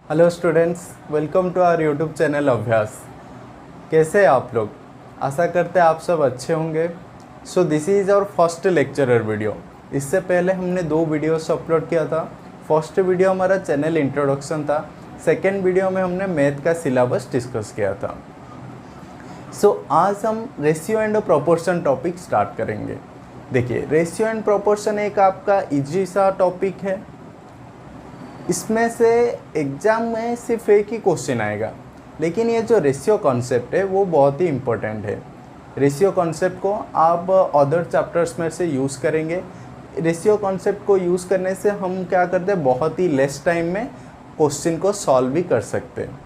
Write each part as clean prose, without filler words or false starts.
Hello students, welcome to our YouTube channel Abhyas. कैसे हैं आप लोग? आशा करते हैं आप सब अच्छे होंगे। So this is our first lecturer video. इससे पहले हमने 2 वीडियोस अपलोड किया था। फर्स्ट वीडियो हमारा चैनल इंट्रोडक्शन था, सेकेंड वीडियो में हमने मैथ का सिलेबस डिस्कस किया था। सो आज हम ratio and proportion topic start करेंगे। देखिए, रेशियो एंड प्रोपोर्शन एक आपका इजी सा टॉपिक है। इसमें से एग्ज़ाम में सिर्फ एक ही क्वेश्चन आएगा, लेकिन ये जो रेशियो कॉन्सेप्ट है वो बहुत ही इम्पोर्टेंट है। रेशियो कॉन्सेप्ट को आप अदर चैप्टर्स में से यूज़ करेंगे। रेशियो कॉन्सेप्ट को यूज़ करने से हम क्या करते हैं, बहुत ही लेस टाइम में क्वेश्चन को सॉल्व भी कर सकते हैं।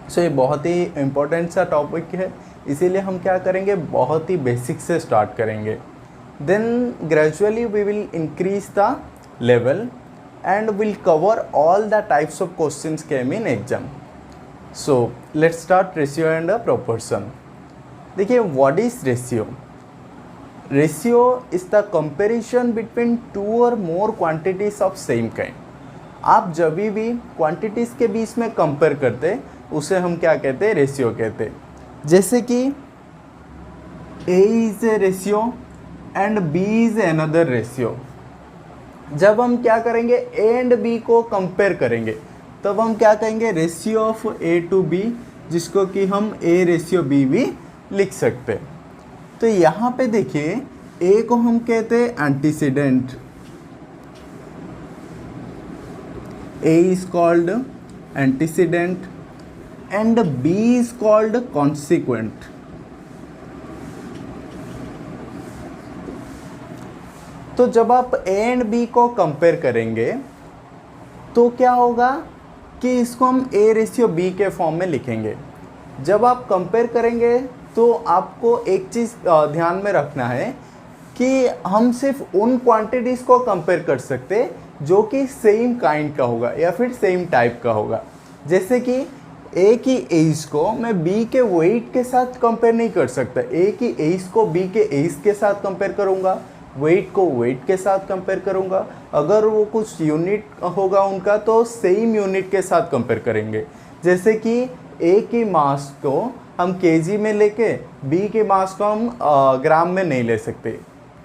सो ये बहुत ही इम्पोर्टेंट सा टॉपिक है, इसीलिए हम क्या करेंगे, बहुत ही बेसिक से स्टार्ट करेंगे। Then gradually we will increase the level and will cover all the types of questions came in exam. So let's start ratio and proportion. देखिए, what is ratio? Ratio is the comparison between 2 or more quantities of same kind. आप जब भी quantities के बीच में compare करते उसे हम क्या कहते हैं, रेशियो कहते हैं। जैसे कि A is a ratio and B is another ratio। जब हम क्या करेंगे, ए एंड बी को कंपेयर करेंगे, तब हम क्या कहेंगे, ratio of A to B, जिसको कि हम ए रेशियो बी भी लिख सकते हैं। तो यहाँ पे देखिए, ए को हम कहते हैं antecedent, A is called antecedent and B is called consequent. तो जब आप ए एंड बी को कंपेयर करेंगे तो क्या होगा कि इसको हम ए रेशियो बी के फॉर्म में लिखेंगे। जब आप कंपेयर करेंगे तो आपको एक चीज़ ध्यान में रखना है कि हम सिर्फ उन क्वांटिटीज़ को कंपेयर कर सकते जो कि सेम काइंड का होगा या फिर सेम टाइप का होगा। जैसे कि ए की एज को मैं बी के वेट के साथ कंपेयर नहीं कर सकता। ए की एज को बी के एज के साथ कंपेयर करूँगा, वेट को वेट के साथ कंपेयर करूंगा। अगर वो कुछ यूनिट होगा उनका तो सेम यूनिट के साथ कंपेयर करेंगे। जैसे कि ए की मास को हम केजी में लेके बी के मास को हम ग्राम में नहीं ले सकते।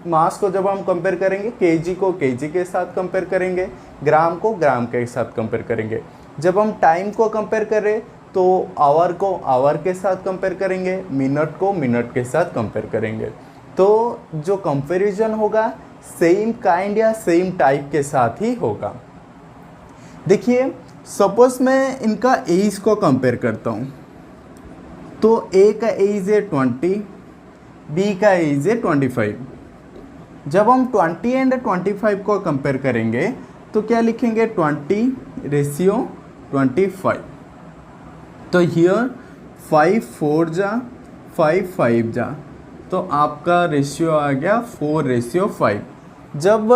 मास को जब हम कंपेयर करेंगे, केजी को केजी के साथ कंपेयर करेंगे, ग्राम को ग्राम के साथ कंपेयर करेंगे। जब हम टाइम को कंपेयर करें तो आवर को आवर के साथ कंपेयर करेंगे, मिनट को मिनट के साथ कंपेयर करेंगे। तो जो कंपैरिजन होगा सेम काइंड या सेम टाइप के साथ ही होगा। देखिए, सपोज मैं इनका एज को कंपेयर करता हूँ, तो ए का एज है 20, बी का एज है 25। जब हम 20 एंड 25 को कंपेयर करेंगे तो क्या लिखेंगे, 20 रेशियो 25। तो हियर 5 4 जा 5 5 जा, तो आपका रेशियो आ गया 4 रेशियो 5। जब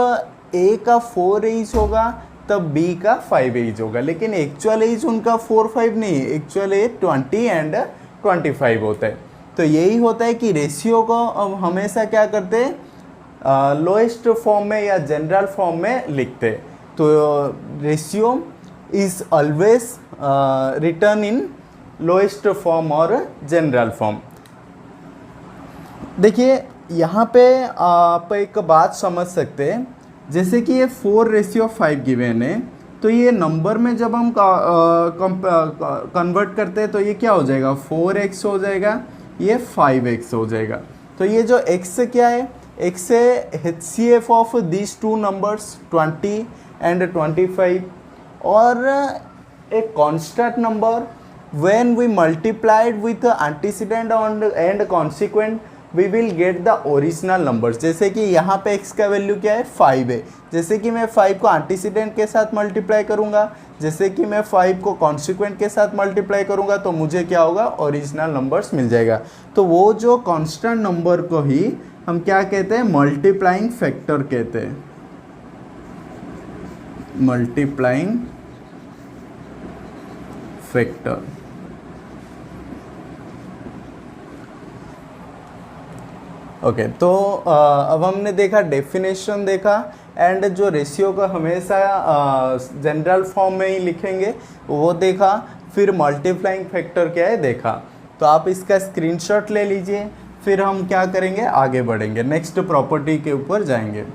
ए का 4 एज होगा तब बी का 5 एज होगा, लेकिन एक्चुअल एज उनका 4 5 नहीं है, एक्चुअल एज 20 एंड 25 होता है। तो यही होता है कि रेशियो को अब हमेशा क्या करते हैं, लोएस्ट फॉर्म में या जनरल फॉर्म में लिखते हैं। तो ratio is always return in lowest form और जनरल फॉर्म। देखिए, यहाँ पे आप एक बात समझ सकते हैं, जैसे कि ये 4 रेशियो 5 गिवन है, तो ये नंबर में जब हम कन्वर्ट करते हैं तो ये क्या हो जाएगा, 4x हो जाएगा, ये 5x हो जाएगा। तो ये जो x क्या है, x है HCF of these 2 numbers 20 and 25, और एक constant number when we multiplied with antecedent and consequent we will get the original numbers. जैसे कि यहाँ पे x का वैल्यू क्या है, 5 है। जैसे कि मैं 5 को एंटीसीडेंट के साथ मल्टीप्लाई करूँगा, जैसे कि मैं 5 को कॉन्सिक्वेंट के साथ मल्टीप्लाई करूँगा, तो मुझे क्या होगा, ओरिजिनल नंबर्स मिल जाएगा। तो वो जो कांस्टेंट नंबर को ही हम क्या कहते हैं, मल्टीप्लाइंग फैक्टर कहते हैं, मल्टीप्लाइंग फैक्टर। ओके तो अब हमने देखा डेफिनेशन देखा एंड जो रेशियो का हमेशा जनरल फॉर्म में ही लिखेंगे वो देखा, फिर मल्टीप्लाइंग फैक्टर क्या है देखा। तो आप इसका स्क्रीनशॉट ले लीजिए, फिर हम क्या करेंगे आगे बढ़ेंगे, नेक्स्ट प्रॉपर्टी के ऊपर जाएंगे।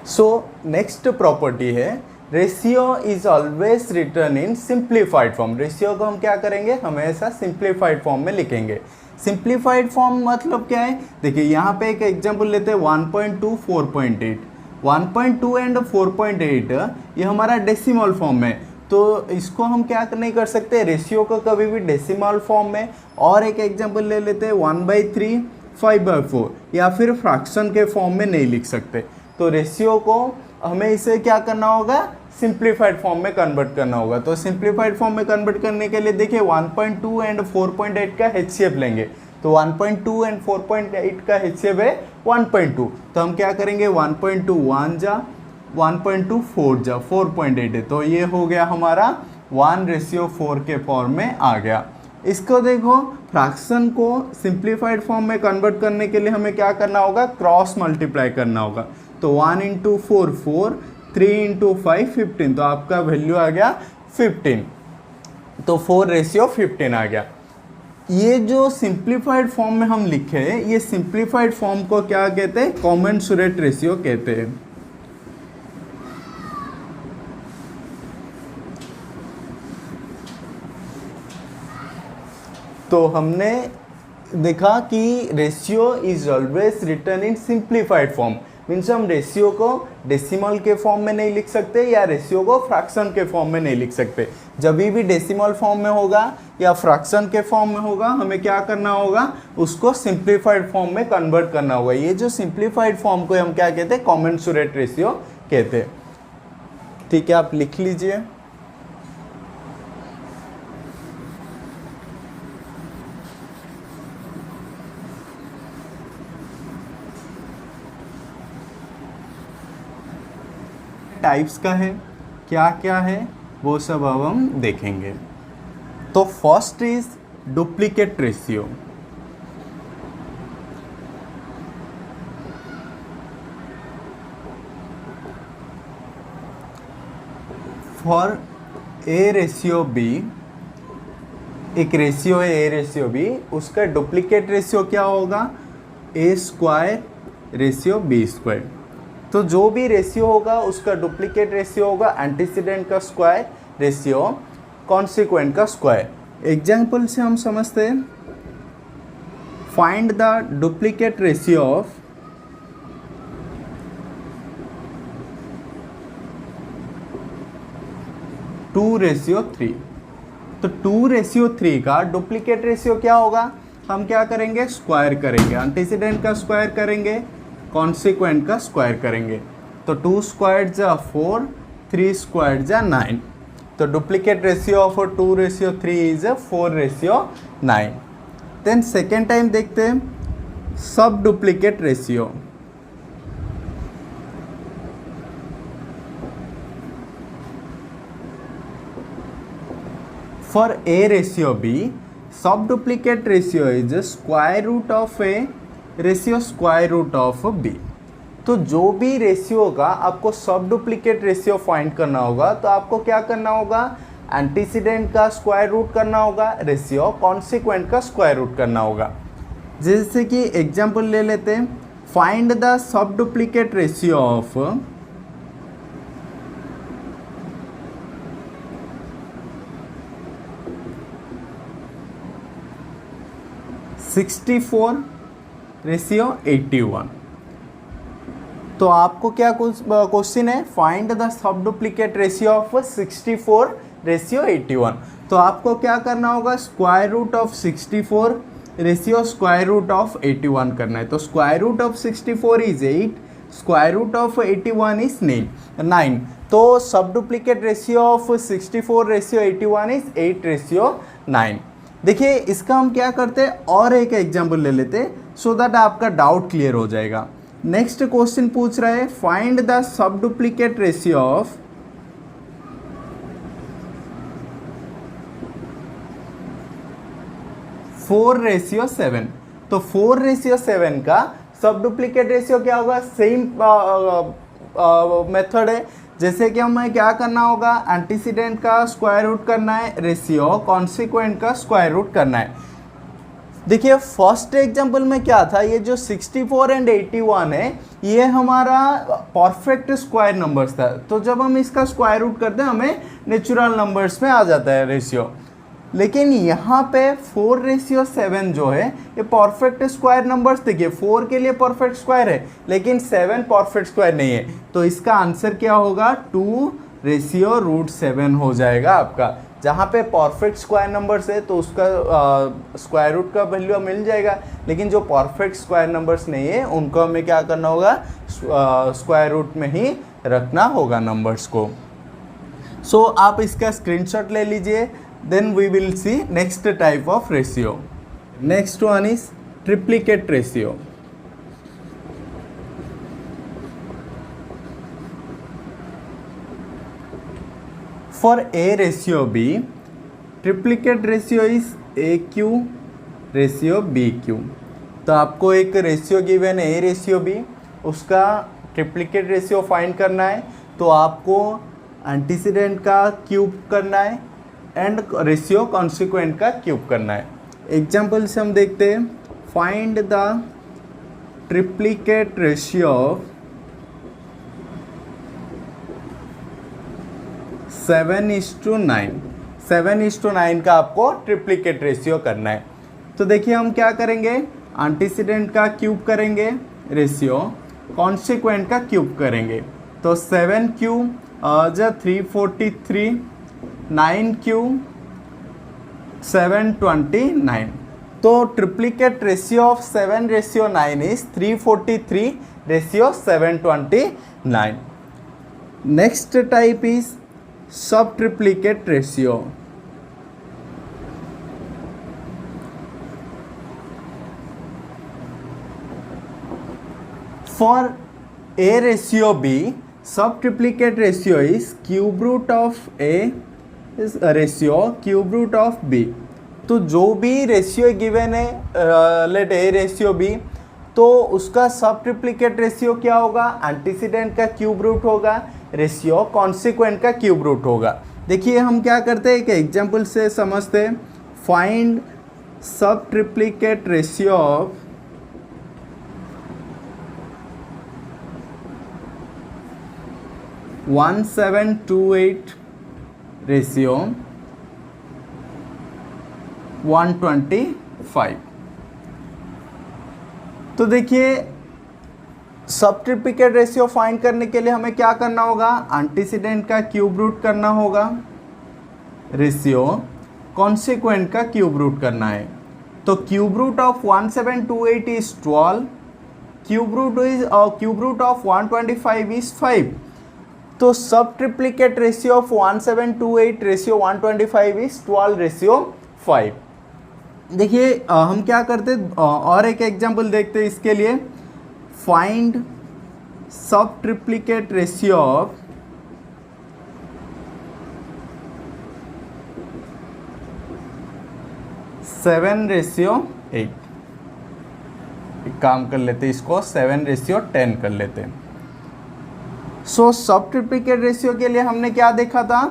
सो नेक्स्ट प्रॉपर्टी है ratio is always return in simplified form. Ratio को हम क्या करेंगे हमेशा सिंप्लीफाइड फॉर्म में लिखेंगे। सिंप्लीफाइड फॉर्म मतलब क्या है, देखिए यहाँ पे एक एग्जांपल लेते हैं 1.2 4.8। 1.2 एंड 4.8 ये हमारा डेसिमल फॉर्म है, तो इसको हम क्या नहीं कर सकते रेशियो को कभी भी डेसिमल फॉर्म में। और एक एग्जांपल ले लेते हैं 1/3 5/4, या फिर फ्रैक्शन के फॉर्म में नहीं लिख सकते। तो रेशियो को हमें इसे क्या करना होगा सिंप्लीफाइड फॉर्म में कन्वर्ट करना होगा। तो सिंप्लीफाइड फॉर्म में कन्वर्ट करने के लिए देखिए 1.2 एंड 4.8 का HCF लेंगे। तो 1.2 एंड 4.8 का HCF है 1.2, तो हम क्या करेंगे 1.2 1 जा 1.2 4 जा 4.8 है, तो ये हो गया हमारा 1:4 के फॉर्म में आ गया। इसको देखो फ्रैक्शन को सिंप्लीफाइड फॉर्म में कन्वर्ट करने के लिए हमें क्या करना होगा क्रॉस मल्टीप्लाई करना होगा। तो 1 × 4 4, 3 × 5 15, तो आपका वैल्यू आ गया 15, तो 4:15 आ गया। ये जो सिंप्लीफाइड फॉर्म में हम लिखे हैं ये सिंप्लीफाइड फॉर्म को क्या कहते हैं कॉमेंसुरेट रेशियो कहते हैं। तो हमने देखा कि ratio is always return in simplified form, means हम रेशियो को डेसिमल के फॉर्म में नहीं लिख सकते या रेशियो को फ्रैक्शन के फॉर्म में नहीं लिख सकते। जब भी डेसिमल फॉर्म में होगा या फ्रैक्शन के फॉर्म में होगा हमें क्या करना होगा उसको सिंप्लीफाइड फॉर्म में कन्वर्ट करना होगा। ये जो सिंप्लीफाइड फॉर्म को हम क्या कहते हैं कॉमेंसुरेट रेशियो कहते हैं। ठीक है, आप लिख लीजिए। टाइप्स का है क्या क्या है वो सब अब हम देखेंगे। तो first is duplicate ratio. For A ratio B, एक रेशियो है ए रेशियो बी, उसका डुप्लीकेट रेशियो क्या होगा A²/B²। तो जो भी रेशियो होगा उसका डुप्लीकेट रेशियो होगा एंटीसीडेंट का स्क्वायर रेशियो कॉन्सिक्वेंट का स्क्वायर। एग्जाम्पल से हम समझते हैं, find the duplicate ratio of two ratio 3। तो 2:3 का डुप्लीकेट रेशियो क्या होगा, हम क्या करेंगे स्क्वायर करेंगे, एंटीसीडेंट का स्क्वायर करेंगे, कॉन्सिक्वेंट का स्क्वायर करेंगे। तो 2 स्क्वायर जा 4, 3 स्क्वायर जा 9। तो duplicate ratio of 2:3 is 4:9। Then second time देखते हैं sub duplicate ratio. For A ratio B, sub duplicate ratio is square root of A ratio square root of B। तो जो भी रेशियो होगा आपको सब डुप्लीकेट रेशियो फाइंड करना होगा, तो आपको क्या करना होगा एंटीसीडेंट का स्क्वायर रूट करना होगा, रेशियो कॉन्सिक्वेंट का स्क्वायर रूट करना होगा। जैसे कि एग्जांपल ले लेते हैं, find the sub duplicate ratio of (64:81। तो आपको क्या क्वेश्चन है, find the sub duplicate ratio of 64:81। तो आपको क्या करना होगा square root of 64 ratio square root of 81 करना है। तो square root of 64 is 8, square root of 81 is 9। तो सब डुप्लीकेट रेशियो ऑफ 64:81 इज 8:9। देखिए इसका हम क्या करते हैं और एक एग्जाम्पल ले लेते हैं सो दैट आपका डाउट क्लियर हो जाएगा। नेक्स्ट क्वेश्चन पूछ रहा है, find the sub duplicate ratio of 4:7। तो 4:7 का सब डुप्लीकेट रेशियो क्या होगा, सेम मेथड है। जैसे कि हमें क्या करना होगा, एंटीसीडेंट का स्क्वायर रूट करना है, रेशियो कॉन्सिक्वेंट का स्क्वायर रूट करना है। देखिए फर्स्ट एग्जांपल में क्या था, ये जो 64 एंड 81 है ये हमारा परफेक्ट स्क्वायर नंबर्स था, तो जब हम इसका स्क्वायर रूट करते हैं हमें नेचुरल नंबर्स में आ जाता है रेशियो। लेकिन यहाँ पे 4:7 जो है ये परफेक्ट स्क्वायर नंबर्स, देखिए 4 के लिए परफेक्ट स्क्वायर है लेकिन 7 परफेक्ट स्क्वायर नहीं है, तो इसका आंसर क्या होगा, 2:7 हो जाएगा आपका। जहाँ पे परफेक्ट स्क्वायर नंबर्स है तो उसका स्क्वायर रूट का वैल्यू मिल जाएगा, लेकिन जो परफेक्ट स्क्वायर नंबर्स नहीं है उनको हमें क्या करना होगा, स्क्वायर रूट में ही रखना होगा नंबर्स को। सो आप इसका स्क्रीनशॉट ले लीजिए, then we will see next type of ratio. Next one is triplicate ratio. For A ratio B, triplicate ratio is AQ ratio BQ. तो आपको एक रेशियो गिवन है A रेशियो B, उसका ट्रिप्लिकेट रेशियो फाइंड करना है, तो आपको antecedent का क्यूब करना है एंड रेशियो कॉन्सिक्वेंट का क्यूब करना है। एग्जाम्पल से हम देखते हैं, find the triplicate ratio of 7:9। 7:9 का आपको ट्रिप्लिकेट रेशियो करना है। तो देखिए हम क्या करेंगे, एंटीसीडेंट का क्यूब करेंगे, रेशियो कॉन्सिक्वेंट का क्यूब करेंगे, तो 7 क्यूब 343, 9 क्यूब 729। तो triplicate ratio of 7:9 is 343:729। Next type is sub triplicate ratio. For A ratio B, sub triplicate ratio is cube root of A is ratio cube root of B. तो जो भी ratio given है let A ratio B, तो उसका sub triplicate ratio क्या होगा, antecedent का cube root होगा, रेशियो कॉन्सिक्वेंट का क्यूब रूट होगा। देखिए हम क्या करते हैं, एक एग्जांपल से समझते हैं। फाइंड सब ट्रिप्लिकेट रेशियो ऑफ 1728 रेशियो 125। तो देखिए सब ट्रिप्लिकेट रेशियो फाइंड करने के लिए हमें क्या करना होगा, एंटीसीडेंट का क्यूब रूट करना होगा, रेशियो कॉन्सिक्वेंट का क्यूब रूट करना है। तो cube root of 1728 is 12, cube root of 125 is 5। तो sub triplicate ratio of 1728 ratio 125 is 12:5। देखिए हम क्या करते, और एक एग्जांपल देखते हैं इसके लिए। फाइंड सब ट्रिप्लिकेट रेशियो ऑफ 7:8। एक काम कर लेते हैं, इसको 7:10 कर लेते हैं। सो सब ट्रिप्लिकेट रेशियो के लिए हमने क्या देखा था,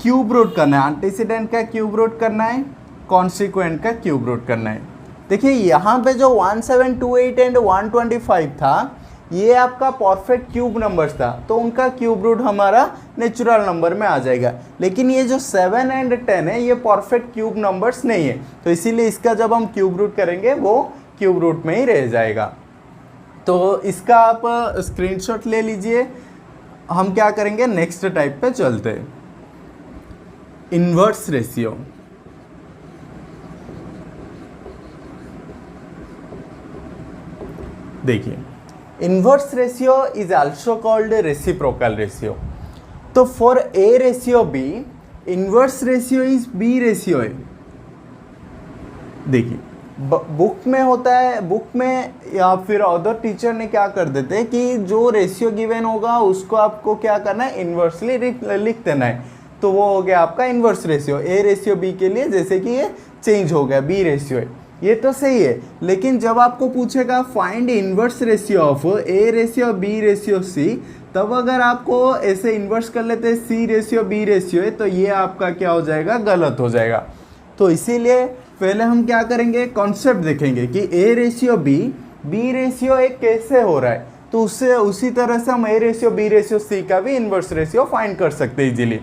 क्यूब रूट करना है, एंटीसीडेंट का क्यूब रूट करना है, कॉन्सिक्वेंट का क्यूब रूट करना है। देखिए यहाँ पे जो 1728 एंड 125 था ये आपका परफेक्ट क्यूब नंबर्स था, तो उनका क्यूब रूट हमारा नेचुरल नंबर में आ जाएगा। लेकिन ये जो 7 एंड 10 है ये परफेक्ट क्यूब नंबर्स नहीं है, तो इसीलिए इसका जब हम क्यूब रूट करेंगे वो क्यूब रूट में ही रह जाएगा। तो इसका आप स्क्रीनशॉट ले लीजिए। हम क्या करेंगे, नेक्स्ट टाइप पे चलते हैं, इन्वर्स रेशियो। देखिए inverse ratio is also called reciprocal ratio. तो for A ratio B, inverse ratio is B ratio है। देखिए बुक में होता है, बुक में या फिर अदर टीचर ने क्या कर देते हैं कि जो रेशियो गिवन होगा उसको आपको क्या करना है, इन्वर्सली लिख देना है। तो वो हो गया आपका inverse ratio. A ratio B के लिए जैसे कि ये चेंज हो गया, बी रेशियो है। ये तो सही है, लेकिन जब आपको पूछेगा find inverse ratio of A ratio B ratio C, तब अगर आपको ऐसे इन्वर्स कर लेते हैं सी रेशियो बी रेशियो है, तो ये आपका क्या हो जाएगा, गलत हो जाएगा। तो इसीलिए पहले हम क्या करेंगे, कॉन्सेप्ट देखेंगे कि ए रेशियो बी रेशियो ए कैसे हो रहा है, तो उससे उसी तरह से हम A ratio B ratio C का भी इन्वर्स रेशियो फाइंड कर सकते हैं इजीली।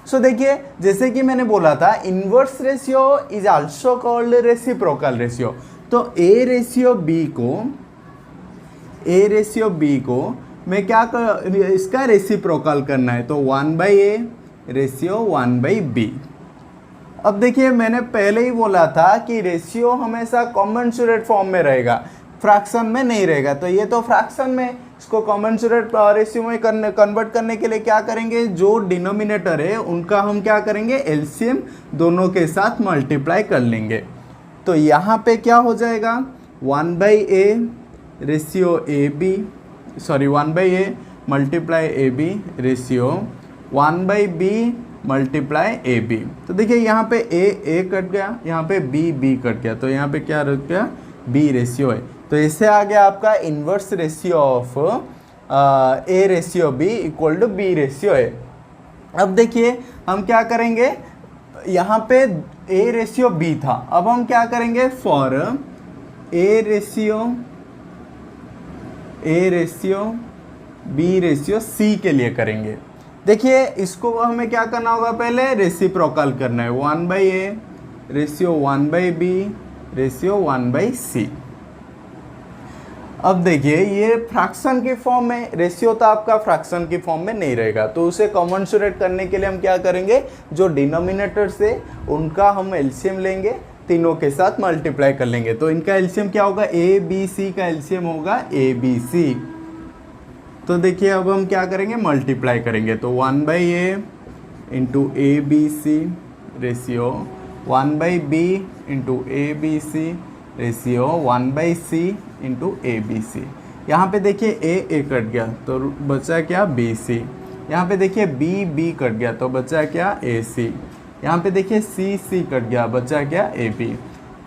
सो देखिए, जैसे कि मैंने बोला था, inverse ratio is also called reciprocal ratio. तो ए रेशियो बी को मैं क्या कर, इसका रेसिप्रोकल करना है, तो 1/a रेशियो 1/b। अब देखिए, मैंने पहले ही बोला था कि रेशियो हमेशा कॉमेंसुरेट फॉर्म में रहेगा, फ्रैक्शन में नहीं रहेगा। तो ये तो फ्रैक्शन में, इसको कॉमेंसुरेट रेशियो में कन्वर्ट करने के लिए क्या करेंगे, जो डिनोमिनेटर है उनका हम क्या करेंगे, एलसीएम दोनों के साथ मल्टीप्लाई कर लेंगे। तो यहाँ पे क्या हो जाएगा, 1/a ratio A B, sorry 1/a multiply A B ratio 1/b multiply A B. तो देखिए यहाँ पे ए कट गया, यहाँ पे बी कट गया, तो यहाँ पे क्या रख गया, बी रेशियो है। तो इससे आ गया आपका inverse ratio of A ratio B equal to B ratio है। अब देखिए हम क्या करेंगे, यहाँ पे ए रेशियो बी था, अब हम क्या करेंगे, for A ratio B ratio C के लिए करेंगे। देखिए इसको हमें क्या करना होगा, पहले रेसिप्रोकल करना है, 1/a ratio 1/b ratio 1/c। अब देखिए ये फ्रैक्शन की फॉर्म में, रेशियो तो आपका फ्रैक्शन की फॉर्म में नहीं रहेगा, तो उसे कॉमनसुरेट करने के लिए हम क्या करेंगे, जो डिनोमिनेटर्स है उनका हम एलसीएम लेंगे, तीनों के साथ मल्टीप्लाई कर लेंगे। तो इनका एलसीएम क्या होगा, ए बी सी का एलसीएम होगा ए बी सी। तो देखिए अब हम क्या करेंगे, मल्टीप्लाई करेंगे, तो 1/a into A B C ratio 1/b into A B C ratio 1/c into A B C. यहाँ पे देखिए ए कट गया तो बचा क्या, बी सी। यहाँ पे देखिए बी कट गया तो बचा क्या, ए सी। यहाँ पे देखिए सी कट गया, बचा क्या, ए बी।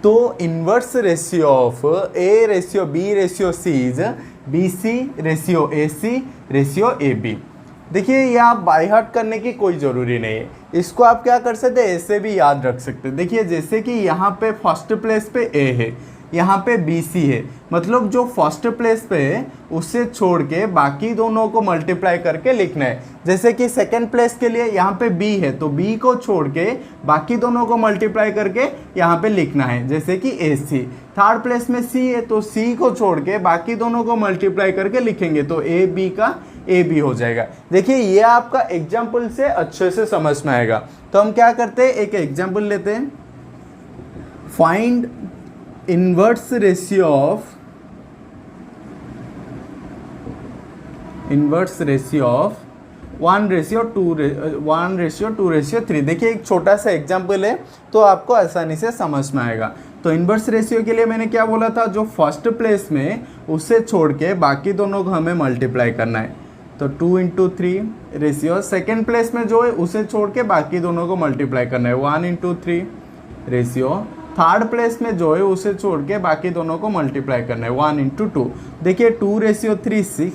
तो inverse ratio of A ratio B ratio C is B C ratio A C ratio A B. देखिए ये आप बाय हार्ट करने की कोई ज़रूरी नहीं है, इसको आप क्या कर सकते हैं, ऐसे भी याद रख सकते हैं। देखिए जैसे कि यहाँ पे फर्स्ट प्लेस पे ए है, यहाँ पे बी सी है, मतलब जो फर्स्ट प्लेस पे है उससे छोड़ के बाकी दोनों को मल्टीप्लाई करके लिखना है। जैसे कि सेकंड प्लेस के लिए यहाँ पे बी है, तो बी को छोड़ के बाकी दोनों को मल्टीप्लाई करके यहाँ पे लिखना है, जैसे कि ए सी। थर्ड प्लेस में सी है, तो सी को छोड़ के बाकी दोनों को मल्टीप्लाई करके लिखेंगे, तो ए बी का ए बी हो जाएगा। देखिए ये आपका एग्जाम्पल से अच्छे से समझ में आएगा। तो हम क्या करते हैं, एक एग्जाम्पल लेते हैं, फाइंड इनवर्स रेशियो ऑफ 1:2:3। देखिए एक छोटा सा एग्जाम्पल है तो आपको आसानी से समझ में आएगा। तो इनवर्स रेशियो के लिए मैंने क्या बोला था, जो फर्स्ट प्लेस में उससे छोड़ के बाकी दोनों को हमें मल्टीप्लाई करना है। तो 2:3 रेशियो सेकेंड प्लेस में जो है उसे छोड़ के बाकी दोनों को मल्टीप्लाई करना है, 1:3 रेशियो थर्ड प्लेस में जो है उसे छोड़ के बाकी दोनों को मल्टीप्लाई करना है, 1:2। देखिए 2:3 6,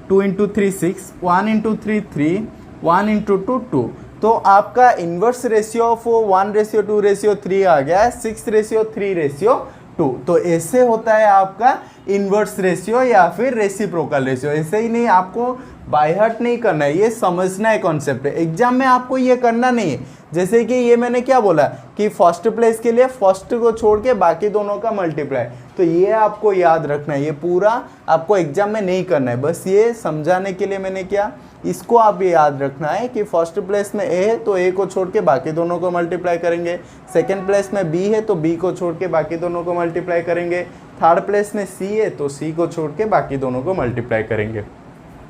2:3 6, 1:3 3, 1:2 2। तो आपका इन्वर्स रेशियो ऑफ 1:2:3 आ गया है 6:3:2। तो ऐसे होता है आपका इन्वर्स रेशियो या फिर रेसिप्रोकल रेशियो। ऐसे ही नहीं, आपको बाय हार्ट नहीं करना है, ये समझना है कॉन्सेप्ट। एग्जाम में आपको ये करना नहीं है। जैसे कि ये मैंने क्या बोला कि फर्स्ट प्लेस के लिए फर्स्ट को छोड़ के बाकी दोनों का मल्टीप्लाई, तो ये आपको याद रखना है, ये पूरा आपको एग्जाम में नहीं करना है, बस ये समझाने के लिए मैंने क्या, इसको आप ये याद रखना है कि फर्स्ट प्लेस में ए है तो ए को छोड़ के बाकी दोनों को मल्टीप्लाई करेंगे, सेकेंड प्लेस में बी है तो बी को छोड़ के बाकी दोनों को मल्टीप्लाई करेंगे, थर्ड प्लेस में सी है तो सी को छोड़ के बाकी दोनों को मल्टीप्लाई करेंगे।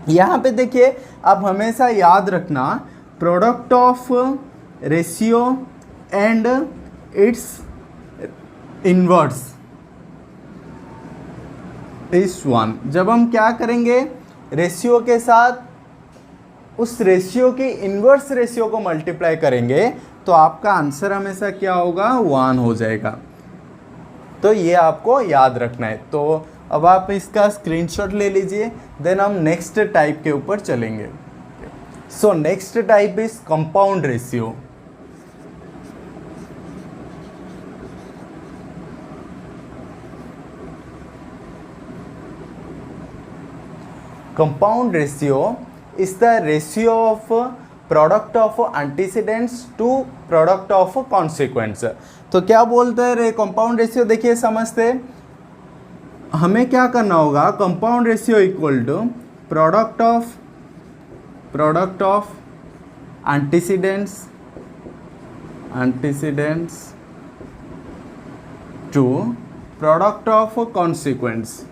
यहाँ पे देखिए आप हमेशा याद रखना, product of ratio and it's inverse is 1। जब हम क्या करेंगे, रेशियो के साथ उस रेशियो की इन्वर्स रेशियो को मल्टीप्लाई करेंगे तो आपका आंसर हमेशा क्या होगा, 1 हो जाएगा। तो ये आपको याद रखना है। तो अब आप इसका स्क्रीनशॉट ले लीजिए, देन हम नेक्स्ट टाइप के ऊपर चलेंगे। So next type is compound ratio. Compound ratio is the ratio of product of antecedents to product of consequence। तो क्या बोलते हैं कंपाउंड रेशियो, देखिए समझते हमें क्या करना होगा। Compound ratio equal to product of antecedents to product of consequents.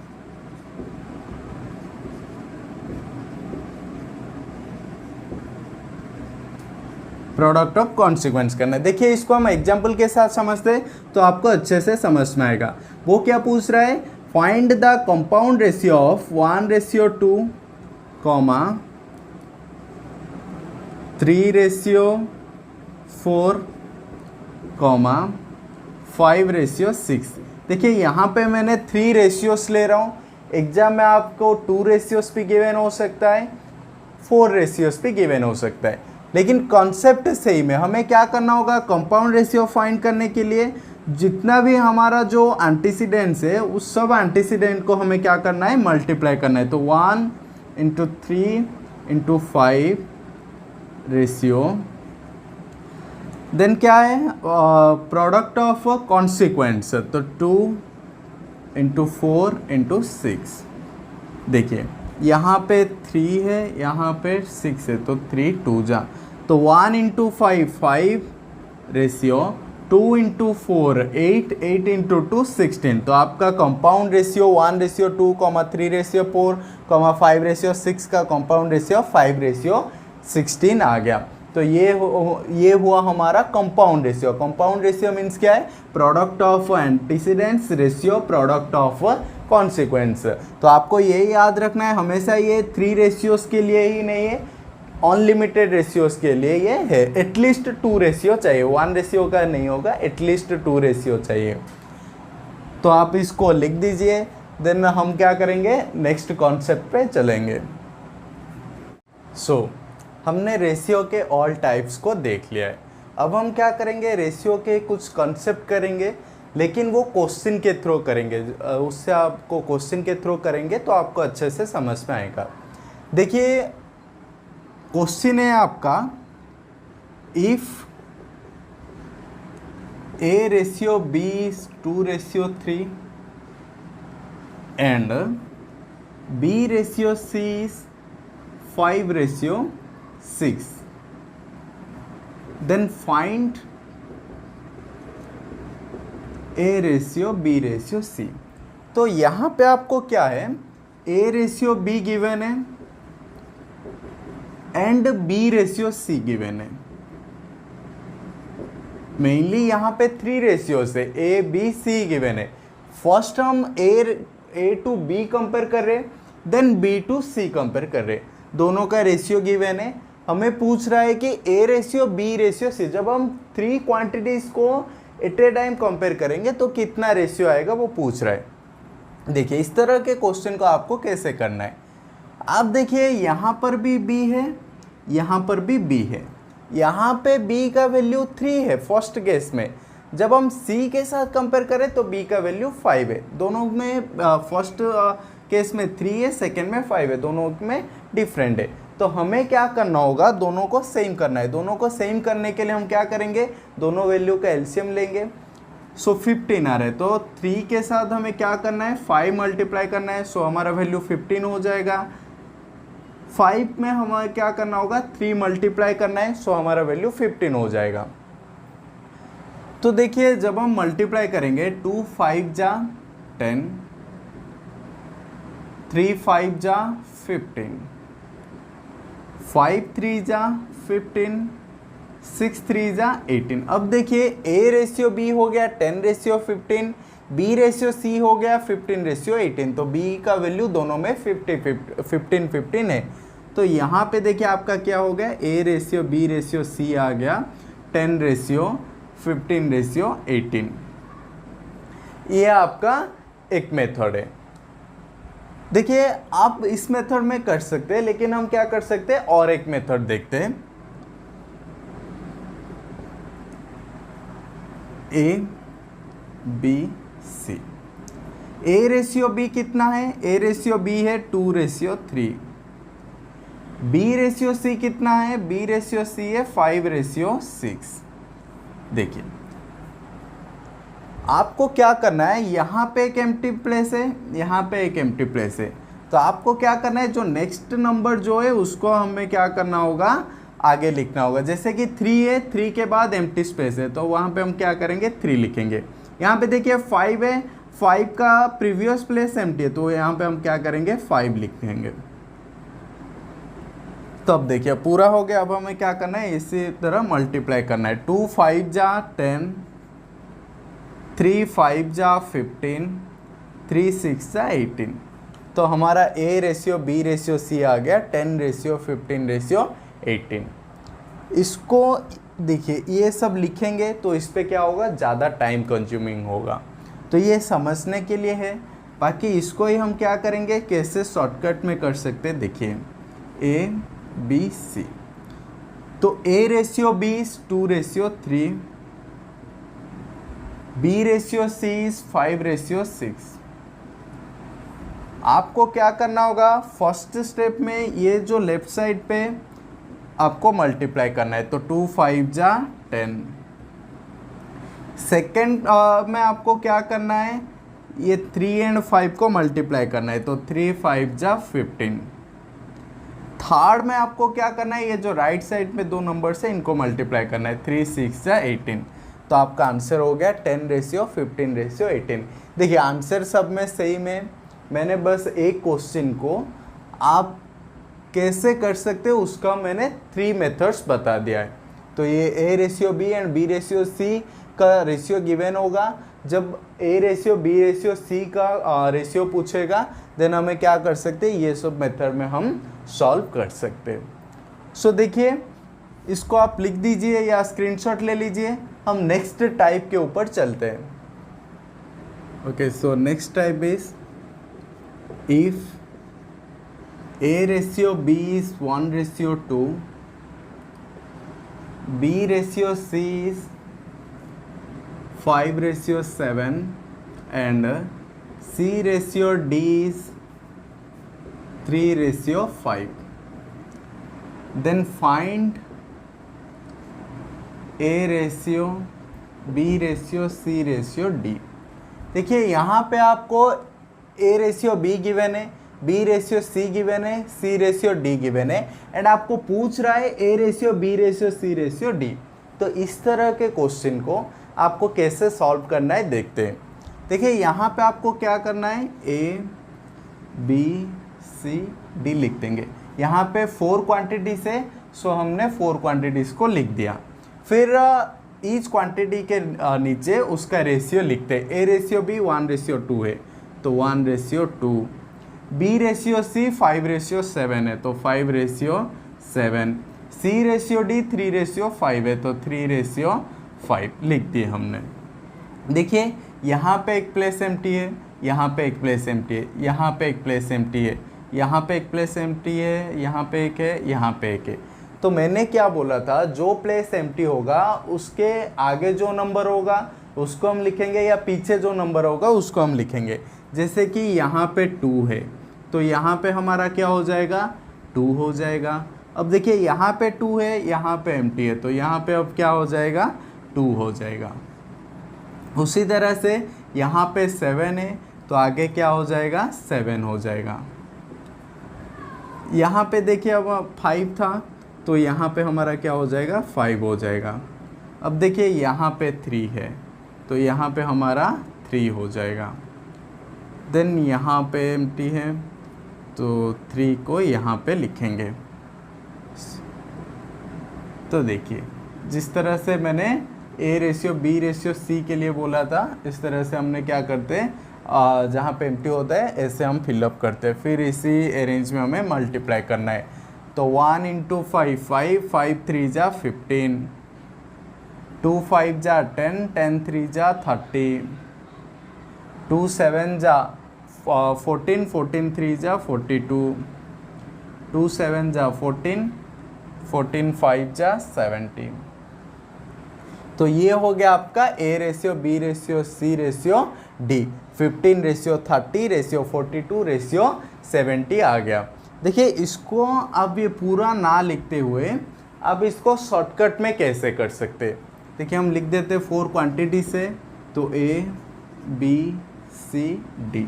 Product of consequents करना है। देखिए इसको हम एग्जाम्पल के साथ समझते हैं तो आपको अच्छे से समझ में आएगा। वो क्या पूछ रहा है, find the compound ratio of 1:2, 3:4, 5:6। देखिए यहाँ पे मैंने 3 रेशियोस ले रहा हूँ। एग्जाम में आपको 2 रेशियोस भी गिवन हो सकता है, 4 रेशियोस भी गिवन हो सकता है, लेकिन कॉन्सेप्ट सही में हमें क्या करना होगा, कंपाउंड रेशियो फाइंड करने के लिए जितना भी हमारा जो एंटीसीडेंट्स है उस सब एंटीसीडेंट को हमें क्या करना है, मल्टीप्लाई करना है। तो 1 × 3 × 5 रेशियो, देन क्या है प्रोडक्ट ऑफ कॉन्सिक्वेंस, तो 2 × 4 × 6। देखिए यहाँ पे 3 है, यहाँ पे 6 है, तो 3 2 जा, तो 1 × 5 5 रेशियो, 2 × 4 8, 8 × 2 16। तो आपका कंपाउंड रेशियो 1:2, 3:4, 5:6 का कंपाउंड रेशियो 5:16 आ गया। तो ये हुआ हमारा compound ratio. Compound ratio means क्या है, product of antecedents ratio product of consequence. तो आपको ये याद रखना है हमेशा, ये 3 रेशियोज के लिए ही नहीं है, अनलिमिटेड रेशियोज के लिए ये है। एटलीस्ट 2 रेशियो चाहिए, 1 रेशियो का नहीं होगा, एटलीस्ट 2 रेशियो चाहिए। तो आप इसको लिख दीजिए, देन हम क्या करेंगे, नेक्स्ट कॉन्सेप्ट पे चलेंगे। हमने रेशियो के ऑल टाइप्स को देख लिया है। अब हम क्या करेंगे, रेशियो के कुछ कॉन्सेप्ट करेंगे, लेकिन वो क्वेश्चन के थ्रू करेंगे। उससे आपको क्वेश्चन के थ्रू करेंगे तो आपको अच्छे से समझ में आएगा। देखिए क्वेश्चन है आपका, if A:B is 2:3 and B:C is 5:6, then find A:B:C। तो यहाँ पे आपको क्या है, A:B गिवन है एंड B:C गिवन है। मेनली यहाँ पे 3 रेशियोज है, A, B, C गिवन है। फर्स्ट हम A to B कंपेयर कर रहे, then B to C compare कर रहे, दोनों का रेशियो गिवन है। हमें पूछ रहा है कि A:B:C। जब हम 3 क्वांटिटीज को एट ए टाइम कंपेयर करेंगे तो कितना रेशियो आएगा, वो पूछ रहा है। देखिए इस तरह के क्वेश्चन को आपको कैसे करना है। आप देखिए यहाँ पर भी B है, यहाँ पर भी B है, यहाँ पे B का वैल्यू 3 है फर्स्ट केस में। जब हम C के साथ कंपेयर करें तो B का वैल्यू 5 है। दोनों में फर्स्ट केस में 3 है, सेकेंड में 5 है, दोनों में डिफरेंट है। तो हमें क्या करना होगा, दोनों को सेम करना है। दोनों को सेम करने के लिए हम क्या करेंगे, दोनों वैल्यू का एलसीएम लेंगे। 15 आ रहा है, तो 3 के साथ हमें क्या करना है, 5 मल्टीप्लाई करना है, हमारा वैल्यू 15 हो जाएगा। 5 में हमें क्या करना होगा, 3 मल्टीप्लाई करना है, हमारा वैल्यू 15 हो जाएगा। तो देखिए जब हम मल्टीप्लाई करेंगे, 2 5 जा 10, 3 5 जा 15, 5 3 जा 15, 6 3 जा 18। अब देखिए A:B हो गया 10:15, B:C हो गया 15:18। तो B का वैल्यू दोनों में 15 है। तो यहाँ पे देखिए आपका क्या हो गया, A:B:C आ गया 10:15:18। ये आपका एक मेथड है। देखिए आप इस मेथड में कर सकते हैं, लेकिन हम क्या कर सकते हैं, और एक मेथड देखते हैं। A B C, A ratio B कितना है, ए रेशियो बी है 2:3, बी रेशियो सी कितना है, बी रेशियो सी है 5:6। देखिए आपको क्या करना है, यहाँ पे एक एम्प्टी प्लेस है, यहाँ पे एक एम्प्टी प्लेस है, तो आपको क्या करना है, जो नेक्स्ट नंबर जो है उसको हमें क्या करना होगा, आगे लिखना होगा। जैसे कि 3 है, 3 के बाद एम्प्टी स्पेस है, तो वहाँ पे हम क्या करेंगे, 3 लिखेंगे। यहाँ पे देखिए 5 है, 5 का प्रीवियस प्लेस एम्प्टी है, तो यहाँ पे हम क्या करेंगे, 5 लिख देंगे। तो अब देखिए पूरा हो गया। अब हमें क्या करना है, इसी तरह मल्टीप्लाई करना है। 2 5 जा 10, 3 5 जा 15, 3 6 जा 18। तो हमारा A ratio B ratio C आ गया 10:15:18। इसको देखिए ये सब लिखेंगे तो इस पे क्या होगा, ज़्यादा टाइम कंज्यूमिंग होगा, तो ये समझने के लिए है। बाकी इसको ही हम क्या करेंगे, कैसे शॉर्टकट में कर सकते हैं। देखिए ए बी सी, तो A ratio B is 2:3, B ratio C is 5:6। आपको क्या करना होगा, फर्स्ट स्टेप में ये जो लेफ्ट साइड पे आपको मल्टीप्लाई करना है, तो 2 5 जा 10। सेकेंड में आपको क्या करना है, ये 3 और 5 को मल्टीप्लाई करना है, तो 3 5 जा 15। थर्ड में आपको क्या करना है, ये जो राइट साइड में दो नंबर से इनको मल्टीप्लाई करना है, 3 6 जा 18। तो आपका आंसर हो गया 10:15:18। देखिए आंसर सब में सही में, मैंने बस एक क्वेश्चन को आप कैसे कर सकते हो उसका मैंने 3 मेथड्स बता दिया है। तो ये A ratio B and B ratio C का रेशियो गिवन होगा। जब A ratio B ratio C का रेशियो पूछेगा देन हमें क्या कर सकते हैं, ये सब मेथड में हम सॉल्व कर सकते हैं। सो देखिए इसको आप लिख दीजिए या स्क्रीनशॉट ले लीजिए। हम नेक्स्ट टाइप के ऊपर चलते हैं। Okay, so next type is if A ratio B is 1:2, B ratio C is 5:7 and C ratio D is 3:5, then find A ratio B ratio C ratio D। देखिए यहाँ पे आपको ए रेशियो बी गिवन है, B ratio C given है, C ratio D given है and आपको पूछ रहा है A ratio B ratio C ratio D. तो इस तरह के क्वेश्चन को आपको कैसे सॉल्व करना है देखते हैं। देखिए यहाँ पे आपको क्या करना है, ए बी सी डी लिख देंगे। यहाँ पे 4 क्वांटिटीज है, सो हमने 4 क्वांटिटीज को लिख दिया। फिर ईच क्वांटिटी के नीचे उसका रेशियो लिखते हैं। ए रेशियो बी 1:2 है तो 1:2, बी रेशियो सी 5:7 है तो 5:7, सी रेशियो डी 3:5 है तो 3:5 लिख दिए हमने। देखिए यहाँ पे एक प्लेस एम्प्टी है, यहाँ पे एक प्लेस एम्प्टी है, यहाँ पे एक प्लेस एम्प्टी है, यहाँ पे एक प्लेस एम्प्टी है, यहाँ पे एक है, यहाँ पे एक है। तो मैंने क्या बोला था, जो प्लेस एम्प्टी होगा उसके आगे जो नंबर होगा उसको हम लिखेंगे या पीछे जो नंबर होगा उसको हम लिखेंगे। जैसे कि यहाँ पे 2 है तो यहाँ पे हमारा क्या हो जाएगा, 2 हो जाएगा। अब देखिए यहाँ पे 2 है, यहाँ पे एम्प्टी है तो यहाँ पे अब क्या हो जाएगा, 2 हो जाएगा। उसी तरह से यहाँ पे 7 है तो आगे क्या हो जाएगा, 7 हो जाएगा। यहाँ पे देखिए अब 5 था तो यहाँ पे हमारा क्या हो जाएगा, 5 हो जाएगा। अब देखिए यहाँ पे 3 है तो यहाँ पे हमारा 3 हो जाएगा। देन यहाँ पे एम्प्टी है तो 3 को यहाँ पे लिखेंगे। तो देखिए जिस तरह से मैंने A ratio B ratio C के लिए बोला था, इस तरह से हमने क्या करते हैं, जहाँ पे एम्प्टी होता है ऐसे हम फिलअप करते हैं। फिर इसी अरेंज में हमें मल्टीप्लाई करना है। तो 1 × 5 5, 5 3 जा 15, 2 5 जा 10, 10 3 जा 30, 2 7 जा 14, 14 3 जा 42, 2 7 जा 14, 14 5 जा 70। तो ये हो गया आपका A ratio, B ratio, C ratio, D। 15 ratio 30 ratio 42 ratio 70 आ गया। देखिए इसको अब ये पूरा ना लिखते हुए अब इसको शॉर्टकट में कैसे कर सकते। देखिए हम लिख देते 4 क्वांटिटी से, तो A B C D,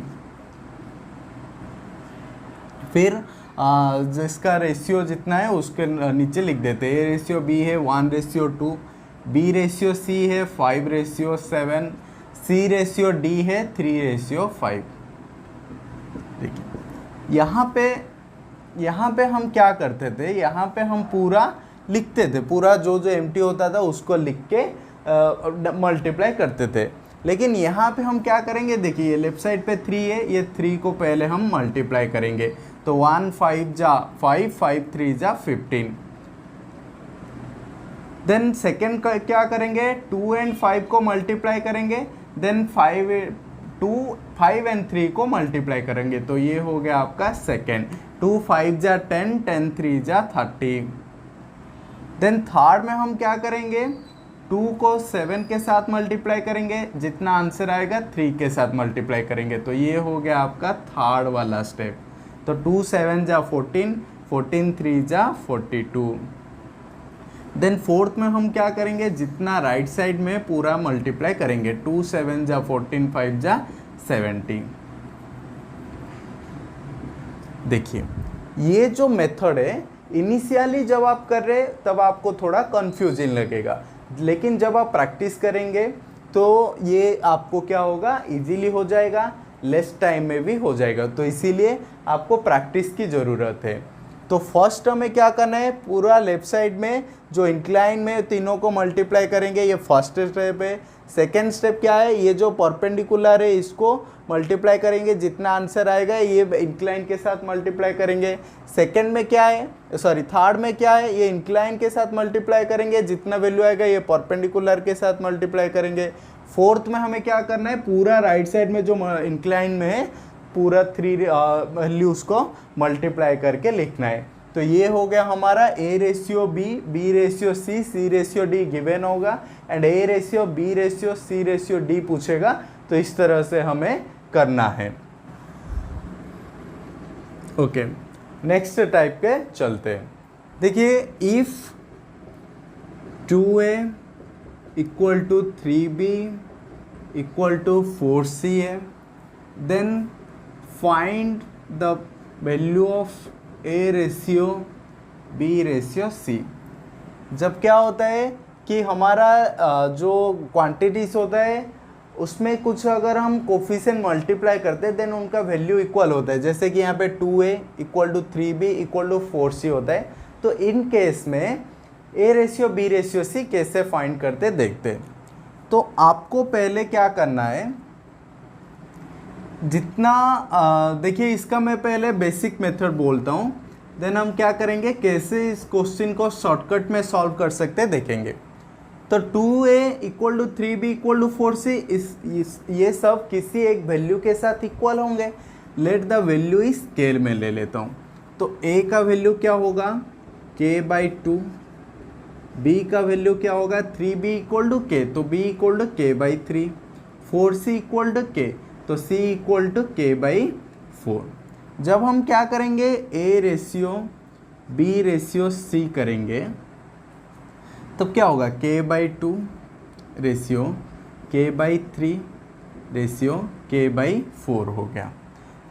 फिर जिसका रेशियो जितना है उसके नीचे लिख देते। A रेशियो B है 1:2, B रेशियो C है 5:7, C रेशियो D है 3:5। देखिए यहाँ पे हम क्या करते थे, यहाँ पे हम पूरा लिखते थे, पूरा जो एम्प्टी होता था उसको लिख के मल्टीप्लाई करते थे। लेकिन यहाँ पे हम क्या करेंगे, देखिए ये लेफ्ट साइड पे 3 है, ये 3 को पहले हम मल्टीप्लाई करेंगे। तो 1 5 जा 5, 5 3 जा 15। देन सेकेंड का क्या करेंगे, 2 and 5 को मल्टीप्लाई करेंगे। देन 5 and 3 को मल्टीप्लाई करेंगे। तो ये हो गया आपका सेकेंड। 2 5 जा 10, 10 3 जा 30। देन थर्ड में हम क्या करेंगे, 2 को 7 के साथ मल्टीप्लाई करेंगे, जितना आंसर आएगा 3 के साथ मल्टीप्लाई करेंगे। तो ये हो गया आपका थर्ड वाला स्टेप। तो 2 7 जा 14, 14 3 जा 42। देन फोर्थ में हम क्या करेंगे, जितना राइट साइड में पूरा मल्टीप्लाई करेंगे। 2 7 जा 14, 5 जा 70। देखिए ये जो मेथड है इनिशियली जब आप कर रहे तब आपको थोड़ा कंफ्यूजिंग लगेगा, लेकिन जब आप प्रैक्टिस करेंगे तो ये आपको क्या होगा, इजीली हो जाएगा, लेस टाइम में भी हो जाएगा। तो इसीलिए आपको प्रैक्टिस की ज़रूरत है। तो फर्स्ट हमें क्या करना है, पूरा लेफ्ट साइड में जो इंक्लाइन में तीनों को मल्टीप्लाई करेंगे, ये फर्स्ट स्टेप है। सेकेंड स्टेप क्या है, ये जो परपेंडिकुलर है इसको मल्टीप्लाई करेंगे, जितना आंसर आएगा ये इंक्लाइन के साथ मल्टीप्लाई करेंगे। सेकेंड में क्या है, थर्ड में क्या है, ये इंक्लाइन के साथ मल्टीप्लाई करेंगे, जितना वैल्यू आएगा ये परपेंडिकुलर के साथ मल्टीप्लाई करेंगे। फोर्थ में हमें क्या करना है, पूरा राइट साइड में जो इंक्लाइन में है पूरा 3 वैल्यूज को मल्टीप्लाई करके लिखना है। तो ये हो गया हमारा A ratio B, B ratio C, C ratio D given होगा, and A ratio B ratio C ratio D पूछेगा। तो इस तरह से हमें करना है। ओके, नेक्स्ट टाइप के चलते हैं। देखिए if 2A equal to 3B equal to 4C है, then find the value of A ratio B ratio C। जब क्या होता है कि हमारा जो क्वांटिटीज होता है उसमें कुछ अगर हम कोफिशिएंट मल्टीप्लाई करते हैं देन उनका वैल्यू इक्वल होता है। जैसे कि यहाँ पे 2A equal to 3B equal to 4C होता है। तो इन केस में A ratio B ratio C कैसे फाइंड करते देखते हैं। तो आपको पहले क्या करना है, जितना देखिए इसका मैं पहले बेसिक मेथड बोलता हूँ, देन हम क्या करेंगे, कैसे इस क्वेश्चन को शॉर्टकट में सॉल्व कर सकते हैं देखेंगे। तो 2A equal to 3B equal to 4C ये सब किसी एक वैल्यू के साथ इक्वल होंगे। लेट द वैल्यू इस स्केल में ले लेता हूँ। तो A का वैल्यू क्या होगा, k/2, B का वैल्यू क्या होगा, 3B इक्वल टू k, तो B equal to k/3, 4C equal to k, तो C इक्वल टू k/4। जब हम क्या करेंगे, A ratio B ratio C करेंगे तब क्या होगा, k/2 ratio k/3 ratio k/4 हो गया।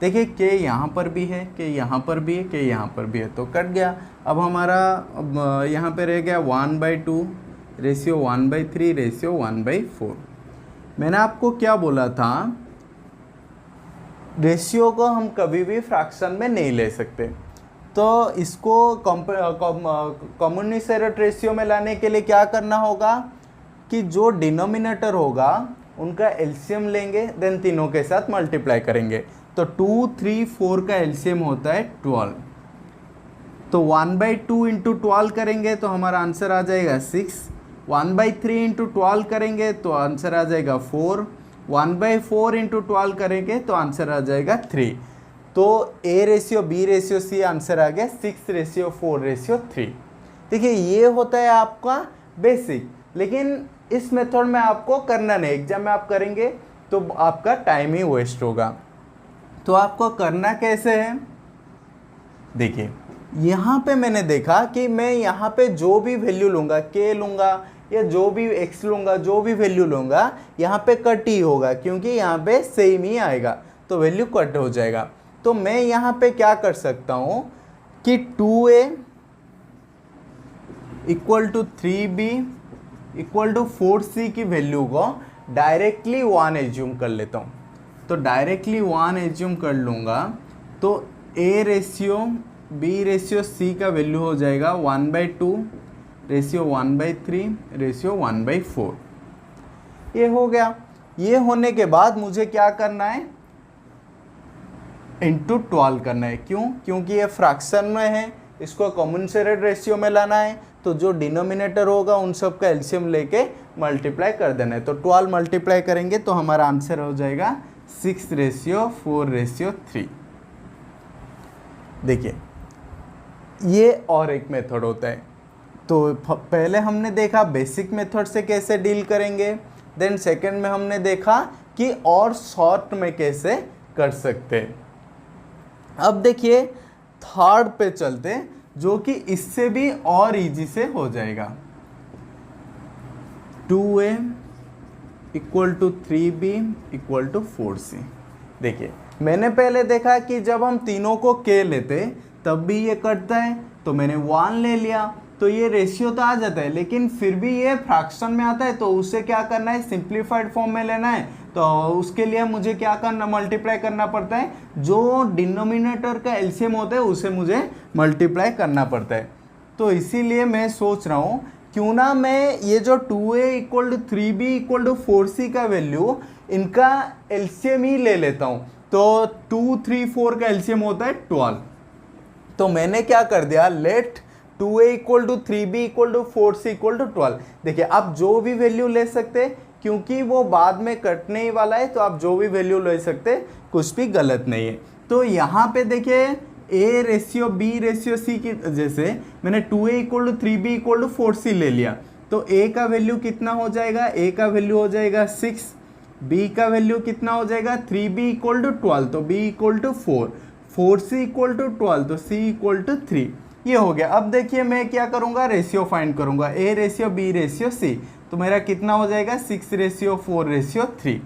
देखिए k यहाँ पर भी है, k यहाँ पर भी है, k यहाँ पर भी है, तो कट गया। अब हमारा यहाँ पे रह गया 1/2 रेशियो 1/3 रेशियो 1/4। मैंने आपको क्या बोला था, रेशियो को हम कभी भी फ्रैक्शन में नहीं ले सकते। तो इसको कम्युनिसेट रेशियो में लाने के लिए क्या करना होगा कि जो डिनोमिनेटर होगा उनका एलसीएम लेंगे, देन तीनों के साथ मल्टीप्लाई करेंगे। तो 2 3 4 का एलसीएम होता है 12। तो 1/2 इंटू 12 करेंगे तो हमारा आंसर आ जाएगा 6। 1/3 इंटू 12 करेंगे तो आंसर आ जाएगा 4। 1/4 इंटू 12 करेंगे तो आंसर आ जाएगा 3। तो A ratio B ratio C answer आ गया 6:4:3। देखिए ये होता है आपका बेसिक, लेकिन इस मेथड में आपको करना नहीं, एग्जाम में आप करेंगे तो आपका टाइम ही वेस्ट होगा। तो आपको करना कैसे है, देखिए यहाँ पे मैंने देखा कि मैं यहाँ पे जो भी वैल्यू लूँगा, K लूँगा या जो भी X लूँगा, जो भी वैल्यू लूँगा यहाँ पे कट ही होगा, क्योंकि यहाँ पे सेम ही आएगा, तो वैल्यू कट हो जाएगा। तो मैं यहाँ पे क्या कर सकता हूँ कि 2A equal to 3B equal to 4C की वैल्यू को डायरेक्टली 1 एज्यूम कर लेता हूँ। तो डायरेक्टली 1 एज्यूम कर लूँगा तो A ratio B ratio C का वैल्यू हो जाएगा 1/2 रेशियो 1/3 रेशियो 1/4। ये हो गया। ये होने के बाद मुझे क्या करना है, इंटू 12 करना है। क्यों? क्योंकि ये फ्रैक्शन में है, इसको कॉमनसेरेट रेशियो में लाना है, तो जो डिनोमिनेटर होगा उन सब का एलसीएम लेके मल्टीप्लाई कर देना है। तो 12 मल्टीप्लाई करेंगे तो हमारा आंसर हो जाएगा 6:4:3। देखिए ये और एक मेथड होता है। तो पहले हमने देखा बेसिक मेथड से कैसे डील करेंगे, देन सेकंड में हमने देखा कि और शॉर्ट में कैसे कर सकते हैं। अब देखिए थर्ड पे चलते, जो कि इससे भी और इजी से हो जाएगा। 2A equal to 3B equal to 4C। देखिए मैंने पहले देखा कि जब हम तीनों को K लेते तब भी ये कटता है, तो मैंने 1 ले लिया, तो ये रेशियो तो आ जाता है, लेकिन फिर भी ये फ्रैक्शन में आता है, तो उसे क्या करना है, सिंप्लीफाइड फॉर्म में लेना है। तो उसके लिए मुझे क्या करना, मल्टीप्लाई करना पड़ता है, जो डिनोमिनेटर का एलसीएम होता है उसे मुझे मल्टीप्लाई करना पड़ता है। तो इसीलिए मैं सोच रहा हूँ क्यों ना मैं ये जो 2A equal to 3B equal to 4C का वैल्यू, इनका एलसीएम ही ले लेता हूँ। तो 2, 3, 4 का एलसीएम होता है 12। तो मैंने क्या कर दिया, let 2A equal to 3B equal to 4C equal to 12। देखिए आप जो भी वैल्यू ले सकते, क्योंकि वो बाद में कटने ही वाला है, तो आप जो भी वैल्यू ले सकते, कुछ भी गलत नहीं है। तो यहाँ पे देखिए A ratio B ratio C की, जैसे मैंने 2A equal to 3B equal to 4C ले लिया, तो A का वैल्यू कितना हो जाएगा, A का वैल्यू हो जाएगा 6, B का वैल्यू कितना हो जाएगा 3B इक्वल टू 12, तो B equal to 4, 4C equal to 12, तो C इक्वल टू 3। ये हो गया। अब देखिए मैं क्या करूँगा, रेशियो फाइंड करूँगा, A ratio B ratio C, तो मेरा कितना हो जाएगा 6:4:3।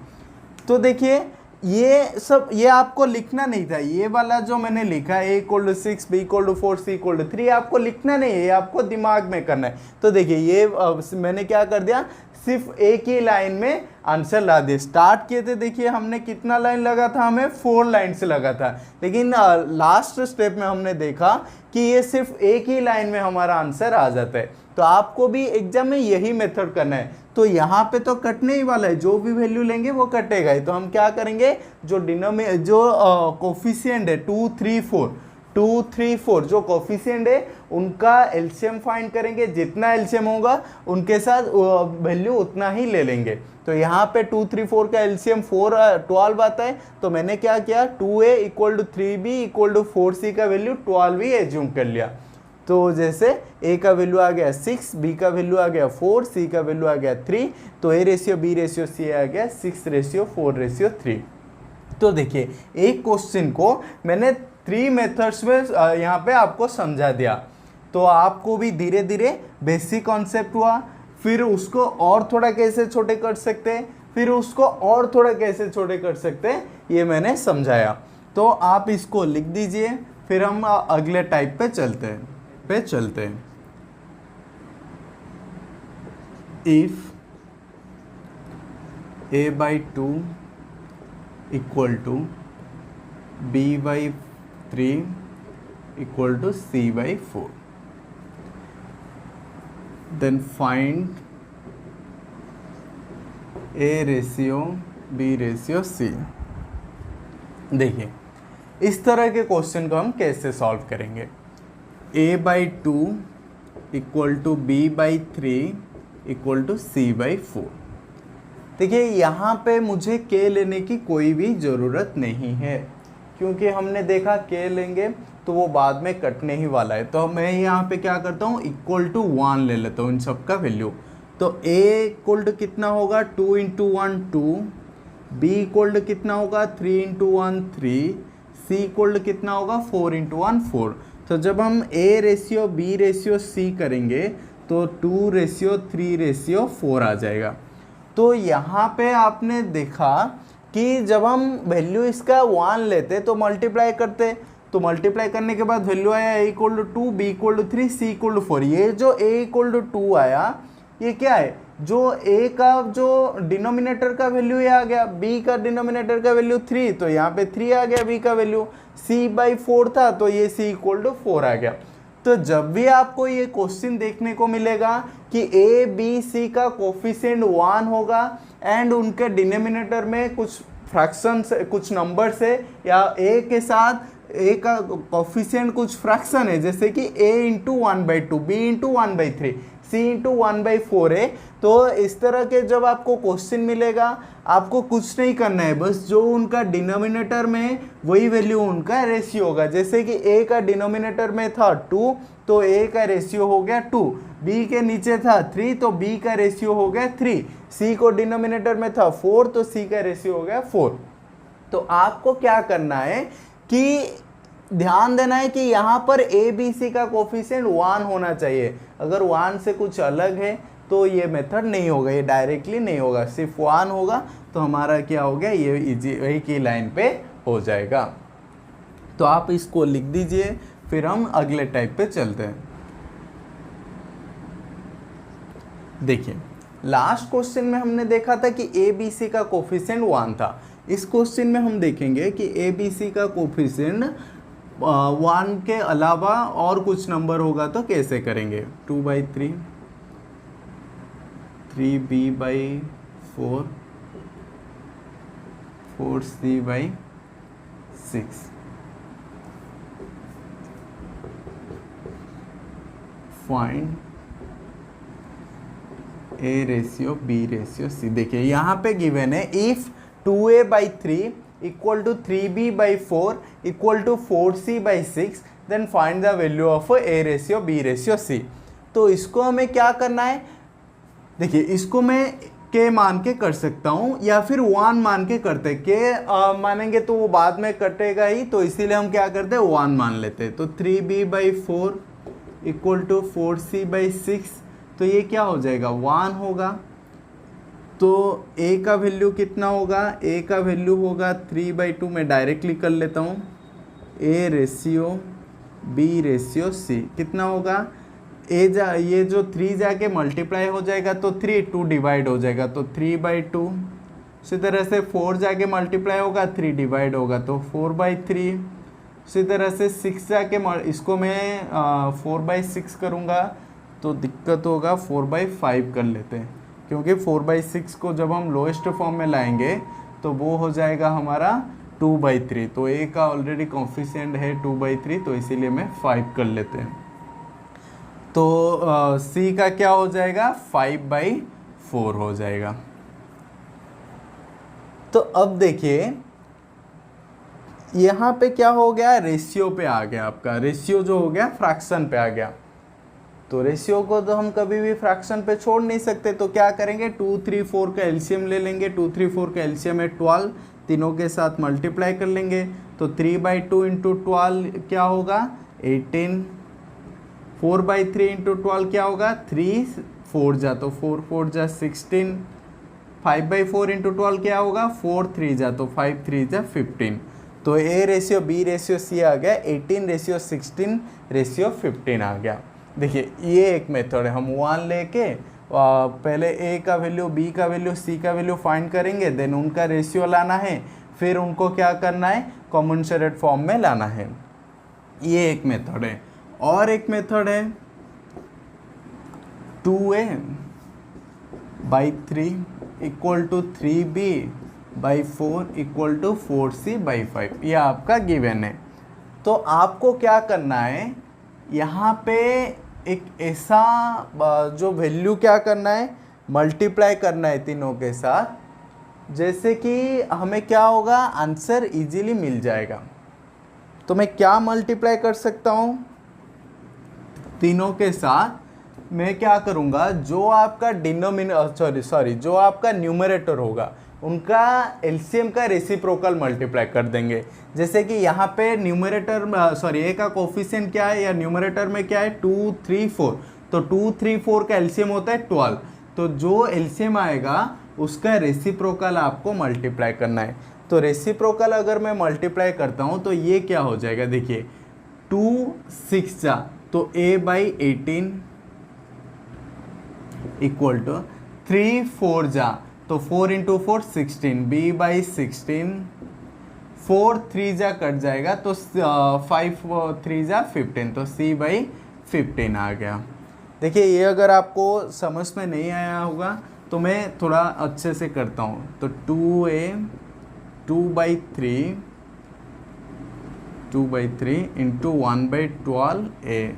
तो देखिए ये सब, ये आपको लिखना नहीं था, ये वाला जो मैंने लिखा A equal to 6, B equal to 4, C equal to 3, आपको लिखना नहीं है, ये आपको दिमाग में करना है। तो देखिए ये मैंने क्या कर दिया, सिर्फ एक ही लाइन में आंसर ला दिए। स्टार्ट किए थे, देखिए हमने कितना लाइन लगा था, हमें 4 लाइन से लगा था, लेकिन लास्ट स्टेप में हमने देखा कि ये सिर्फ एक ही लाइन में हमारा आंसर आ जाता है। तो आपको भी एग्जाम में यही मेथड करना है। तो यहाँ पे तो कटने ही वाला है, जो भी वैल्यू लेंगे वो कटेगा ही। तो हम क्या करेंगे, जो कोफिशिएंट है 2, 3, 4 जो कोफिशिएंट है उनका एलसीएम फाइंड करेंगे, जितना एलसीएम होगा उनके साथ वैल्यू उतना ही ले लेंगे। तो यहाँ पे 2, 3, 4 का एलसीएम 12 आता है, तो मैंने क्या किया, 2A equal to 3B equal to 4C का वैल्यू 12 ही एज्यूम कर लिया। तो जैसे A का वैल्यू आ गया 6, B का वैल्यू आ गया 4, C का वैल्यू आ गया 3, तो A ratio B ratio C आ गया 6:4:3। तो देखिए एक क्वेश्चन को मैंने 3 मेथड्स में यहाँ पे आपको समझा दिया। तो आपको भी धीरे धीरे बेसिक कॉन्सेप्ट हुआ, फिर उसको और थोड़ा कैसे छोटे कर सकते हैं, फिर उसको और थोड़ा कैसे छोटे कर सकते हैं, ये मैंने समझाया। तो आप इसको लिख दीजिए, फिर हम अगले टाइप पे चलते हैं। If A/2 equal to B/3 equal to C/4, then find A ratio B ratio C। देखिए इस तरह के क्वेश्चन को हम कैसे सॉल्व करेंगे। A/2 equal to B/3 equal to C/4। देखिए यहाँ पे मुझे के लेने की कोई भी ज़रूरत नहीं है, क्योंकि हमने देखा के लेंगे तो वो बाद में कटने ही वाला है। तो मैं यहाँ पे क्या करता हूँ, इक्वल टू 1 ले लेता हूँ इन सब का वैल्यू। तो a इक्वल टू कितना होगा, 2 इंटू 1 2, b इक्वल टू कितना होगा, 3 इंटू 1 3, c इक्वल टू कितना होगा, 4 इंटू 1 4। तो जब हम a ratio b ratio c करेंगे तो 2 रेशियो 3 रेशियो 4 आ जाएगा। तो यहाँ पे आपने देखा कि जब हम वैल्यू इसका 1 लेते तो मल्टीप्लाई करते, तो मल्टीप्लाई करने के बाद वैल्यू आया a equal to 2, b equal to 3, c equal to 4। ये जो a इक्वल टू 2 आया ये क्या है, जो a का जो डिनोमिनेटर का वैल्यू ये आ गया, b का डिनोमिनेटर का वैल्यू 3 तो यहाँ पे 3 आ गया, b का वैल्यू c बाई 4 था तो ये c इक्वल टू 4 आ गया। तो जब भी आपको ये क्वेश्चन देखने को मिलेगा कि a b c का कोफिशिएंट 1 होगा एंड उनके डिनोमिनेटर में कुछ फ्रैक्शन कुछ नंबर्स है, या a के साथ a का कोफिशिएंट कुछ फ्रैक्शन है, जैसे कि a into 1/2, b into 1/3, c into 1/4 है। तो इस तरह के जब आपको क्वेश्चन मिलेगा आपको कुछ नहीं करना है, बस जो उनका डिनोमिनेटर में वही वैल्यू उनका रेशियो होगा। जैसे कि a का डिनोमिनेटर में था 2 तो a का रेशियो हो गया 2, b के नीचे था 3 तो b का रेशियो हो गया 3, c को डिनोमिनेटर में था 4 तो c का रेशियो हो गया 4। तो आपको क्या करना है कि ध्यान देना है कि यहाँ पर a b c का कोफिशिएंट 1 होना चाहिए। अगर 1 से कुछ अलग है तो ये मेथड नहीं होगा, ये डायरेक्टली नहीं होगा, सिर्फ 1 होगा तो हमारा क्या हो गया, ये इजी वही की लाइन पे हो जाएगा। तो आप इसको लिख दीजिए, फिर हम अगले टाइप पे चलते हैं। देखिए लास्ट क्वेश्चन में हमने देखा था कि a b c का कोफिशिएंट 1 था। इस क्वेश्चन में हम देखेंगे कि a b c का कोफिशिएंट 1 के अलावा और कुछ नंबर होगा तो कैसे करेंगे। 2/3, 3b/4, 4c/6। Find a ratio b ratio c। देखिए यहाँ पे गिवन है if 2a/3 equal to 3b/4 equal to 4c/6 then find the value of a ratio b ratio c। तो इसको हमें क्या करना है, देखिए इसको मैं k मान के कर सकता हूँ या फिर 1 मान के करते। k मानेंगे तो वो बाद में कटेगा ही, तो इसीलिए हम क्या करते हैं 1 मान लेते हैं। तो 3b/4 इक्वल टू 4c/6, तो ये क्या हो जाएगा 1 होगा। तो a का वैल्यू कितना होगा, a का वैल्यू होगा 3/2, मैं डायरेक्टली कर लेता हूँ, a ratio b ratio c कितना होगा, ये जो 3 जाके मल्टीप्लाई हो जाएगा तो 3 2 डिवाइड हो जाएगा तो 3/2। उसी तरह से 4 जाके मल्टीप्लाई होगा 3 डिवाइड होगा तो 4/3। उसी तरह से 6 जाके इसको मैं 4/6 करूँगा तो दिक्कत होगा, 4/5 कर लेते हैं, क्योंकि 4/6 को जब हम लोएस्ट फॉर्म में लाएंगे तो वो हो जाएगा हमारा 2/3। तो a का ऑलरेडी कोफिशिएंट है 2/3, तो इसीलिए मैं 5 कर लेते हैं। तो c का क्या हो जाएगा 5/4 हो जाएगा। तो अब देखिए यहाँ पे क्या हो गया, रेशियो पे आ गया, आपका रेशियो जो हो गया फ्रैक्शन पे आ गया। तो रेशियो को तो हम कभी भी फ्रैक्शन पे छोड़ नहीं सकते, तो क्या करेंगे 2 3 4 का एलसीएम ले लेंगे। 2 3 4 का एलसीएम है 12, तीनों के साथ मल्टीप्लाई कर लेंगे तो 3/2 इंटू 12 क्या होगा 18, 4/3 इंटू 12 क्या होगा 3 4 जा तो 4 4 जा 16, 5/4 इंटू 12 क्या होगा 4 3 जा तो 5 3 जा 15। तो a ratio b ratio c आ गया 18:16 रेशियो 15 आ गया। देखिए ये एक मेथड है, हम 1 लेके पहले a का वैल्यू b का वैल्यू c का वैल्यू फाइंड करेंगे, देन उनका रेशियो लाना है, फिर उनको क्या करना है कॉमनसेरेट फॉर्म में लाना है। ये एक मेथड है। और एक मेथड है 2a/3 equal to 3b/4 equal to 4c/5, ये आपका गिवन है। तो आपको क्या करना है, यहाँ पे एक ऐसा जो वैल्यू क्या करना है मल्टीप्लाई करना है तीनों के साथ, जैसे कि हमें क्या होगा, आंसर इजीली मिल जाएगा। तो मैं क्या मल्टीप्लाई कर सकता हूँ तीनों के साथ, मैं क्या करूँगा, जो आपका जो आपका न्यूमरेटर होगा उनका एलसीएम का रेसिप्रोकल मल्टीप्लाई कर देंगे। जैसे कि यहाँ पे न्यूमरेटर ए का कोफिशिएंट क्या है या न्यूमरेटर में क्या है, 2 3 4, तो 2 3 4 का एलसीएम होता है 12। तो जो एलसीएम आएगा उसका रेसिप्रोकल आपको मल्टीप्लाई करना है। तो रेसिप्रोकल अगर मैं मल्टीप्लाई करता हूँ तो ये क्या हो जाएगा, देखिए 2 6 जा तो a/18 इक्वल टू 3 4 जा तो 4 × 4 16 b/16, 4 3 जा कट जाएगा तो 5 3 जा 15 तो c/15 आ गया। देखिए ये अगर आपको समझ में नहीं आया होगा तो मैं थोड़ा अच्छे से करता हूँ। तो 2/3 into 1/12a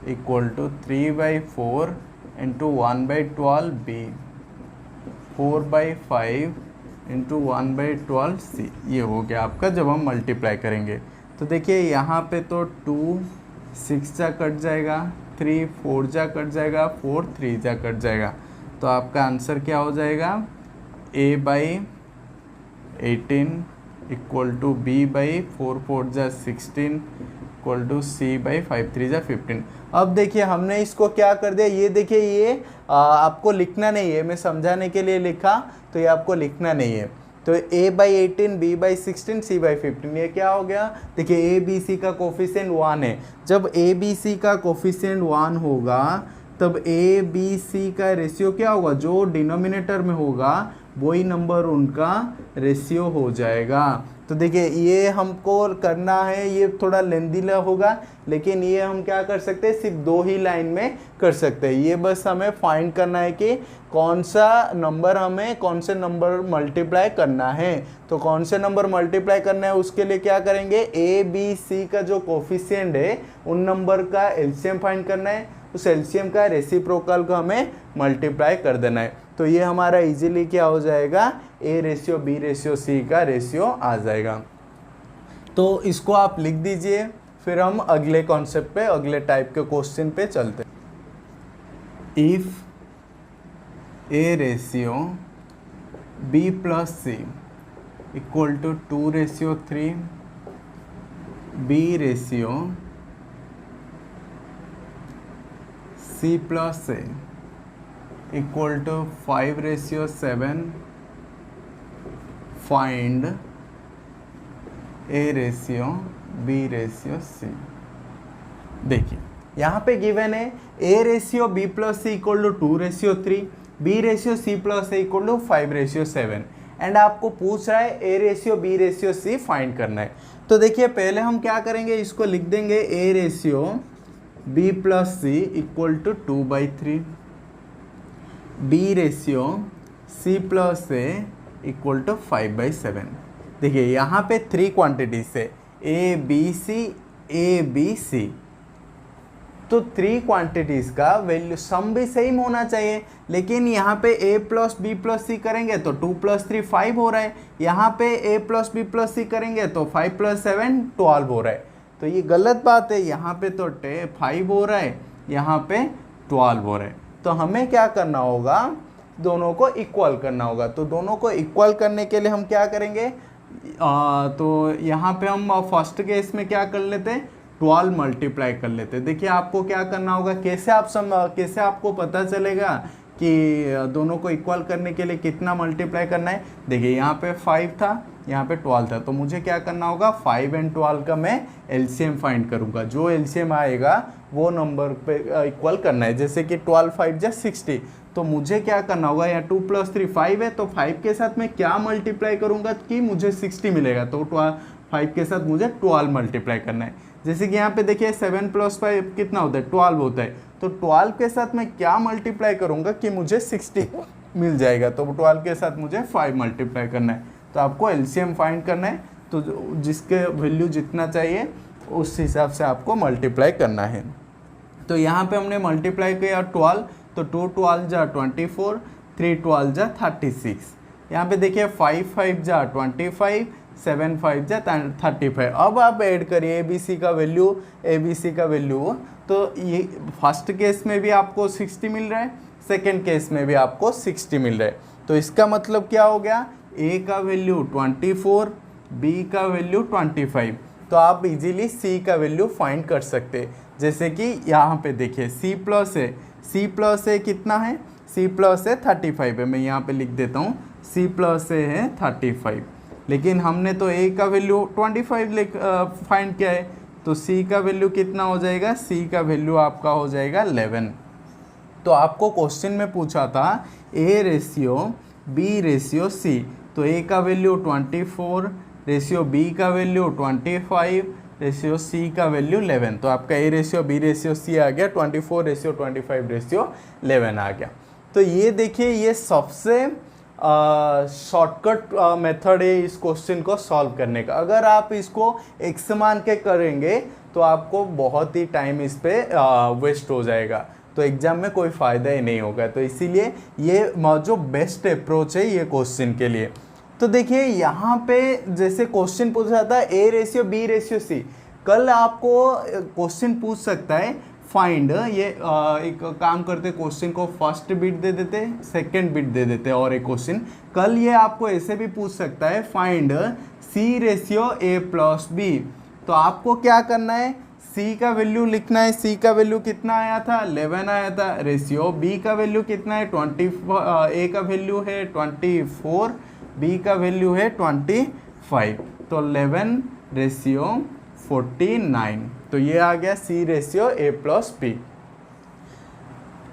equal to 3/4 into 1/12b, 4/5 into 1/12c, ये हो गया आपका जब हम मल्टीप्लाई करेंगे। तो देखिए यहाँ पे तो 2 6 जा कट जाएगा, 3 4 जा कट जाएगा, 4 3 जा कट जाएगा। तो आपका आंसर क्या हो जाएगा, a/18 इक्वल टू b/4 4 जा 16 इक्वल टू c/5 3 जा 15। अब देखिए हमने इसको क्या कर दिया, ये देखिए ये आपको लिखना नहीं है, मैं समझाने के लिए लिखा, तो ये आपको लिखना नहीं है। तो a/18 b/16 c/15 ये क्या हो गया, देखिए abc का कोफिशिएंट 1 है। जब abc का कोफिशिएंट 1 होगा तब abc का रेशियो क्या होगा, जो डिनोमिनेटर में होगा वही नंबर उनका रेशियो हो जाएगा। तो देखिए ये हमको करना है, ये थोड़ा लेंदी होगा, लेकिन ये हम क्या कर सकते हैं, सिर्फ 2 ही लाइन में कर सकते हैं। ये बस हमें फाइंड करना है कि कौन सा नंबर हमें कौन से नंबर मल्टीप्लाई करना है। तो कौन से नंबर मल्टीप्लाई करना है उसके लिए क्या करेंगे, ए बी सी का जो कोफिशिएंट है उन नंबर का एलसीएम फाइंड करना है, उस एलसीएम का रेसिप्रोकल को हमें मल्टीप्लाई कर देना है। तो ये हमारा इजीली क्या हो जाएगा, a/b/c का रेशियो आ जाएगा। तो इसको आप लिख दीजिए, फिर हम अगले कॉन्सेप्ट पे, अगले टाइप के क्वेश्चन पे चलते हैं। If a/b+c equal to 2/3, b/c+a equal to 5/7, find a/b/c। देखिए यहाँ पे गिवन है a/b+c equal to 2/3, b/c+a equal to 5/7 and आपको पूछ रहा है a/b/c फाइंड करना है। तो देखिए पहले हम क्या करेंगे, इसको लिख देंगे a/b+c equal to 2/3, b/c+a equal to 5/7। देखिए यहाँ पे 3 क्वांटिटीज है a b c, तो 3 क्वांटिटीज का वैल्यू सम भी सेम होना चाहिए, लेकिन यहाँ पे a+b+c करेंगे तो 2 + 3 5 हो रहा है, यहाँ पे a+b+c करेंगे तो 5 + 7 12 हो रहा है। तो ये गलत बात है, यहाँ पे तो 5 हो रहा है, यहाँ पे 12 हो रहा है। तो हमें क्या करना होगा, दोनों को इक्वल करना होगा। तो दोनों को इक्वल करने के लिए हम क्या करेंगे, तो यहाँ पे हम फर्स्ट केस में क्या कर लेते हैं, 12 मल्टीप्लाई कर लेते हैं। देखिए आपको क्या करना होगा, कैसे आपको पता चलेगा कि दोनों को इक्वल करने के लिए कितना मल्टीप्लाई करना है। देखिए यहाँ पे 5 था, यहाँ पे 12 था, तो मुझे क्या करना होगा, 5 और 12 का मैं एलसीएम फाइंड करूँगा। जो एलसीएम आएगा वो नंबर पे इक्वल करना है। जैसे कि 12 5 जा 60, तो मुझे क्या करना होगा, यहाँ 2 + 3 5 है, तो 5 के साथ मैं क्या मल्टीप्लाई करूँगा कि मुझे 60 मिलेगा। तो 5 के साथ मुझे 12 मल्टीप्लाई करना है। जैसे कि यहाँ पे देखिए 7 + 5 कितना होता है, 12 होता है। तो 12 के साथ मैं क्या मल्टीप्लाई करूँगा कि मुझे 60 मिल जाएगा। तो 12 के साथ मुझे 5 मल्टीप्लाई करना है। तो आपको एलसीएम फाइंड करना है, तो जिसके वैल्यू जितना चाहिए उस हिसाब से आपको मल्टीप्लाई करना है। तो यहाँ पे हमने मल्टीप्लाई किया 12, तो 2 12 जा 24, 3 12 जा 36। यहाँ पे देखिए 5 5 जा 25, 7 5 जा 35। अब आप ऐड करिए ABC का वैल्यू, ABC का वैल्यू, तो ये फर्स्ट केस में भी आपको 60 मिल रहा है, सेकेंड केस में भी आपको 60 मिल रहा है। तो इसका मतलब क्या हो गया, A का वैल्यू 24, B का वैल्यू 25। तो आप इजीली C का वैल्यू फाइंड कर सकते हैं। जैसे कि यहाँ पे देखिए C प्लस ए कितना है, C प्लस ए 35 है। मैं यहाँ पे लिख देता हूँ C प्लस ए है 35, लेकिन हमने तो A का वैल्यू 25 फाइंड किया है, तो C का वैल्यू कितना हो जाएगा, C का वैल्यू आपका हो जाएगा 11। तो आपको क्वेश्चन में पूछा था A ratio B ratio C, तो A का वैल्यू 24, रेशियो B का वैल्यू 25, रेशियो C का वैल्यू 11। तो आपका A ratio B ratio C आ गया 24 रेशियो 25 रेशियो 11 आ गया। तो ये देखिए, ये सबसे शॉर्टकट मेथड है इस क्वेश्चन को सॉल्व करने का। अगर आप इसको x मान के करेंगे तो आपको बहुत ही टाइम इस पे वेस्ट हो जाएगा, तो एग्जाम में कोई फ़ायदा ही नहीं होगा। तो इसीलिए ये जो बेस्ट अप्रोच है ये क्वेश्चन के लिए। तो देखिए यहाँ पे जैसे क्वेश्चन पूछ रहा था A ratio B ratio C, कल आपको क्वेश्चन पूछ सकता है फाइंड, ये एक काम करते क्वेश्चन को फर्स्ट बिट दे देते, सेकंड बिट दे देते, और एक क्वेश्चन कल ये आपको ऐसे भी पूछ सकता है find C ratio A plus B। तो आपको क्या करना है, C का वैल्यू लिखना है। C का वैल्यू कितना आया था, 11 आया था। रेशियो B का वैल्यू कितना है, 20, A का वैल्यू है 24, B का वैल्यू है 25, तो 11 रेशियो 49। तो ये आ गया C ratio A plus B।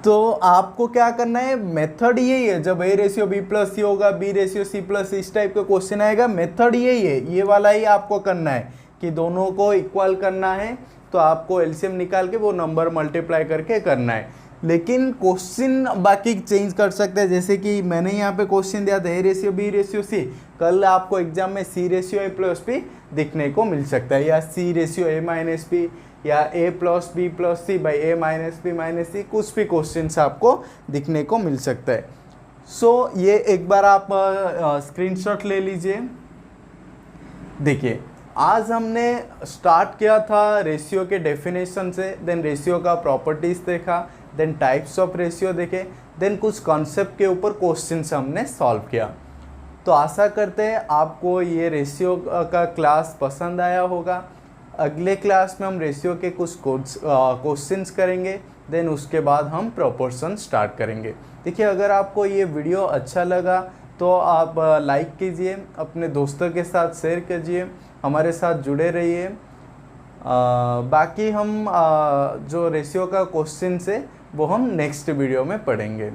तो आपको क्या करना है, मेथड यही है। जब A ratio B plus C होगा, B रेशियो C प्लस इस टाइप का क्वेश्चन आएगा, मेथड यही है, ये वाला ही आपको करना है कि दोनों को इक्वल करना है। तो आपको एलसीएम निकाल के वो नंबर मल्टीप्लाई करके करना है। लेकिन क्वेश्चन बाकी चेंज कर सकते हैं, जैसे कि मैंने यहाँ पे क्वेश्चन दिया था A ratio B ratio C, कल आपको एग्जाम में C ratio A plus B दिखने को मिल सकता है, या C ratio A minus B, या A plus B plus C by A minus B minus C, कुछ भी क्वेश्चन आपको दिखने को मिल सकता है। सो ये एक बार आप स्क्रीनशॉट ले लीजिए। देखिए आज हमने स्टार्ट किया था रेशियो के डेफिनेशन से, देन रेशियो का प्रॉपर्टीज देखा, देन टाइप्स ऑफ रेशियो देखे, देन कुछ कॉन्सेप्ट के ऊपर क्वेश्चन हमने सॉल्व किया। तो आशा करते हैं आपको ये रेशियो का क्लास पसंद आया होगा। अगले क्लास में हम रेशियो के कुछ क्वेश्चंस करेंगे, देन उसके बाद हम प्रोपोर्शन स्टार्ट करेंगे। देखिए अगर आपको ये वीडियो अच्छा लगा तो आप लाइक कीजिए, अपने दोस्तों के साथ शेयर कीजिए, हमारे साथ जुड़े रहिए। बाकी हम जो रेशियो का क्वेश्चन है वो हम नेक्स्ट वीडियो में पढ़ेंगे।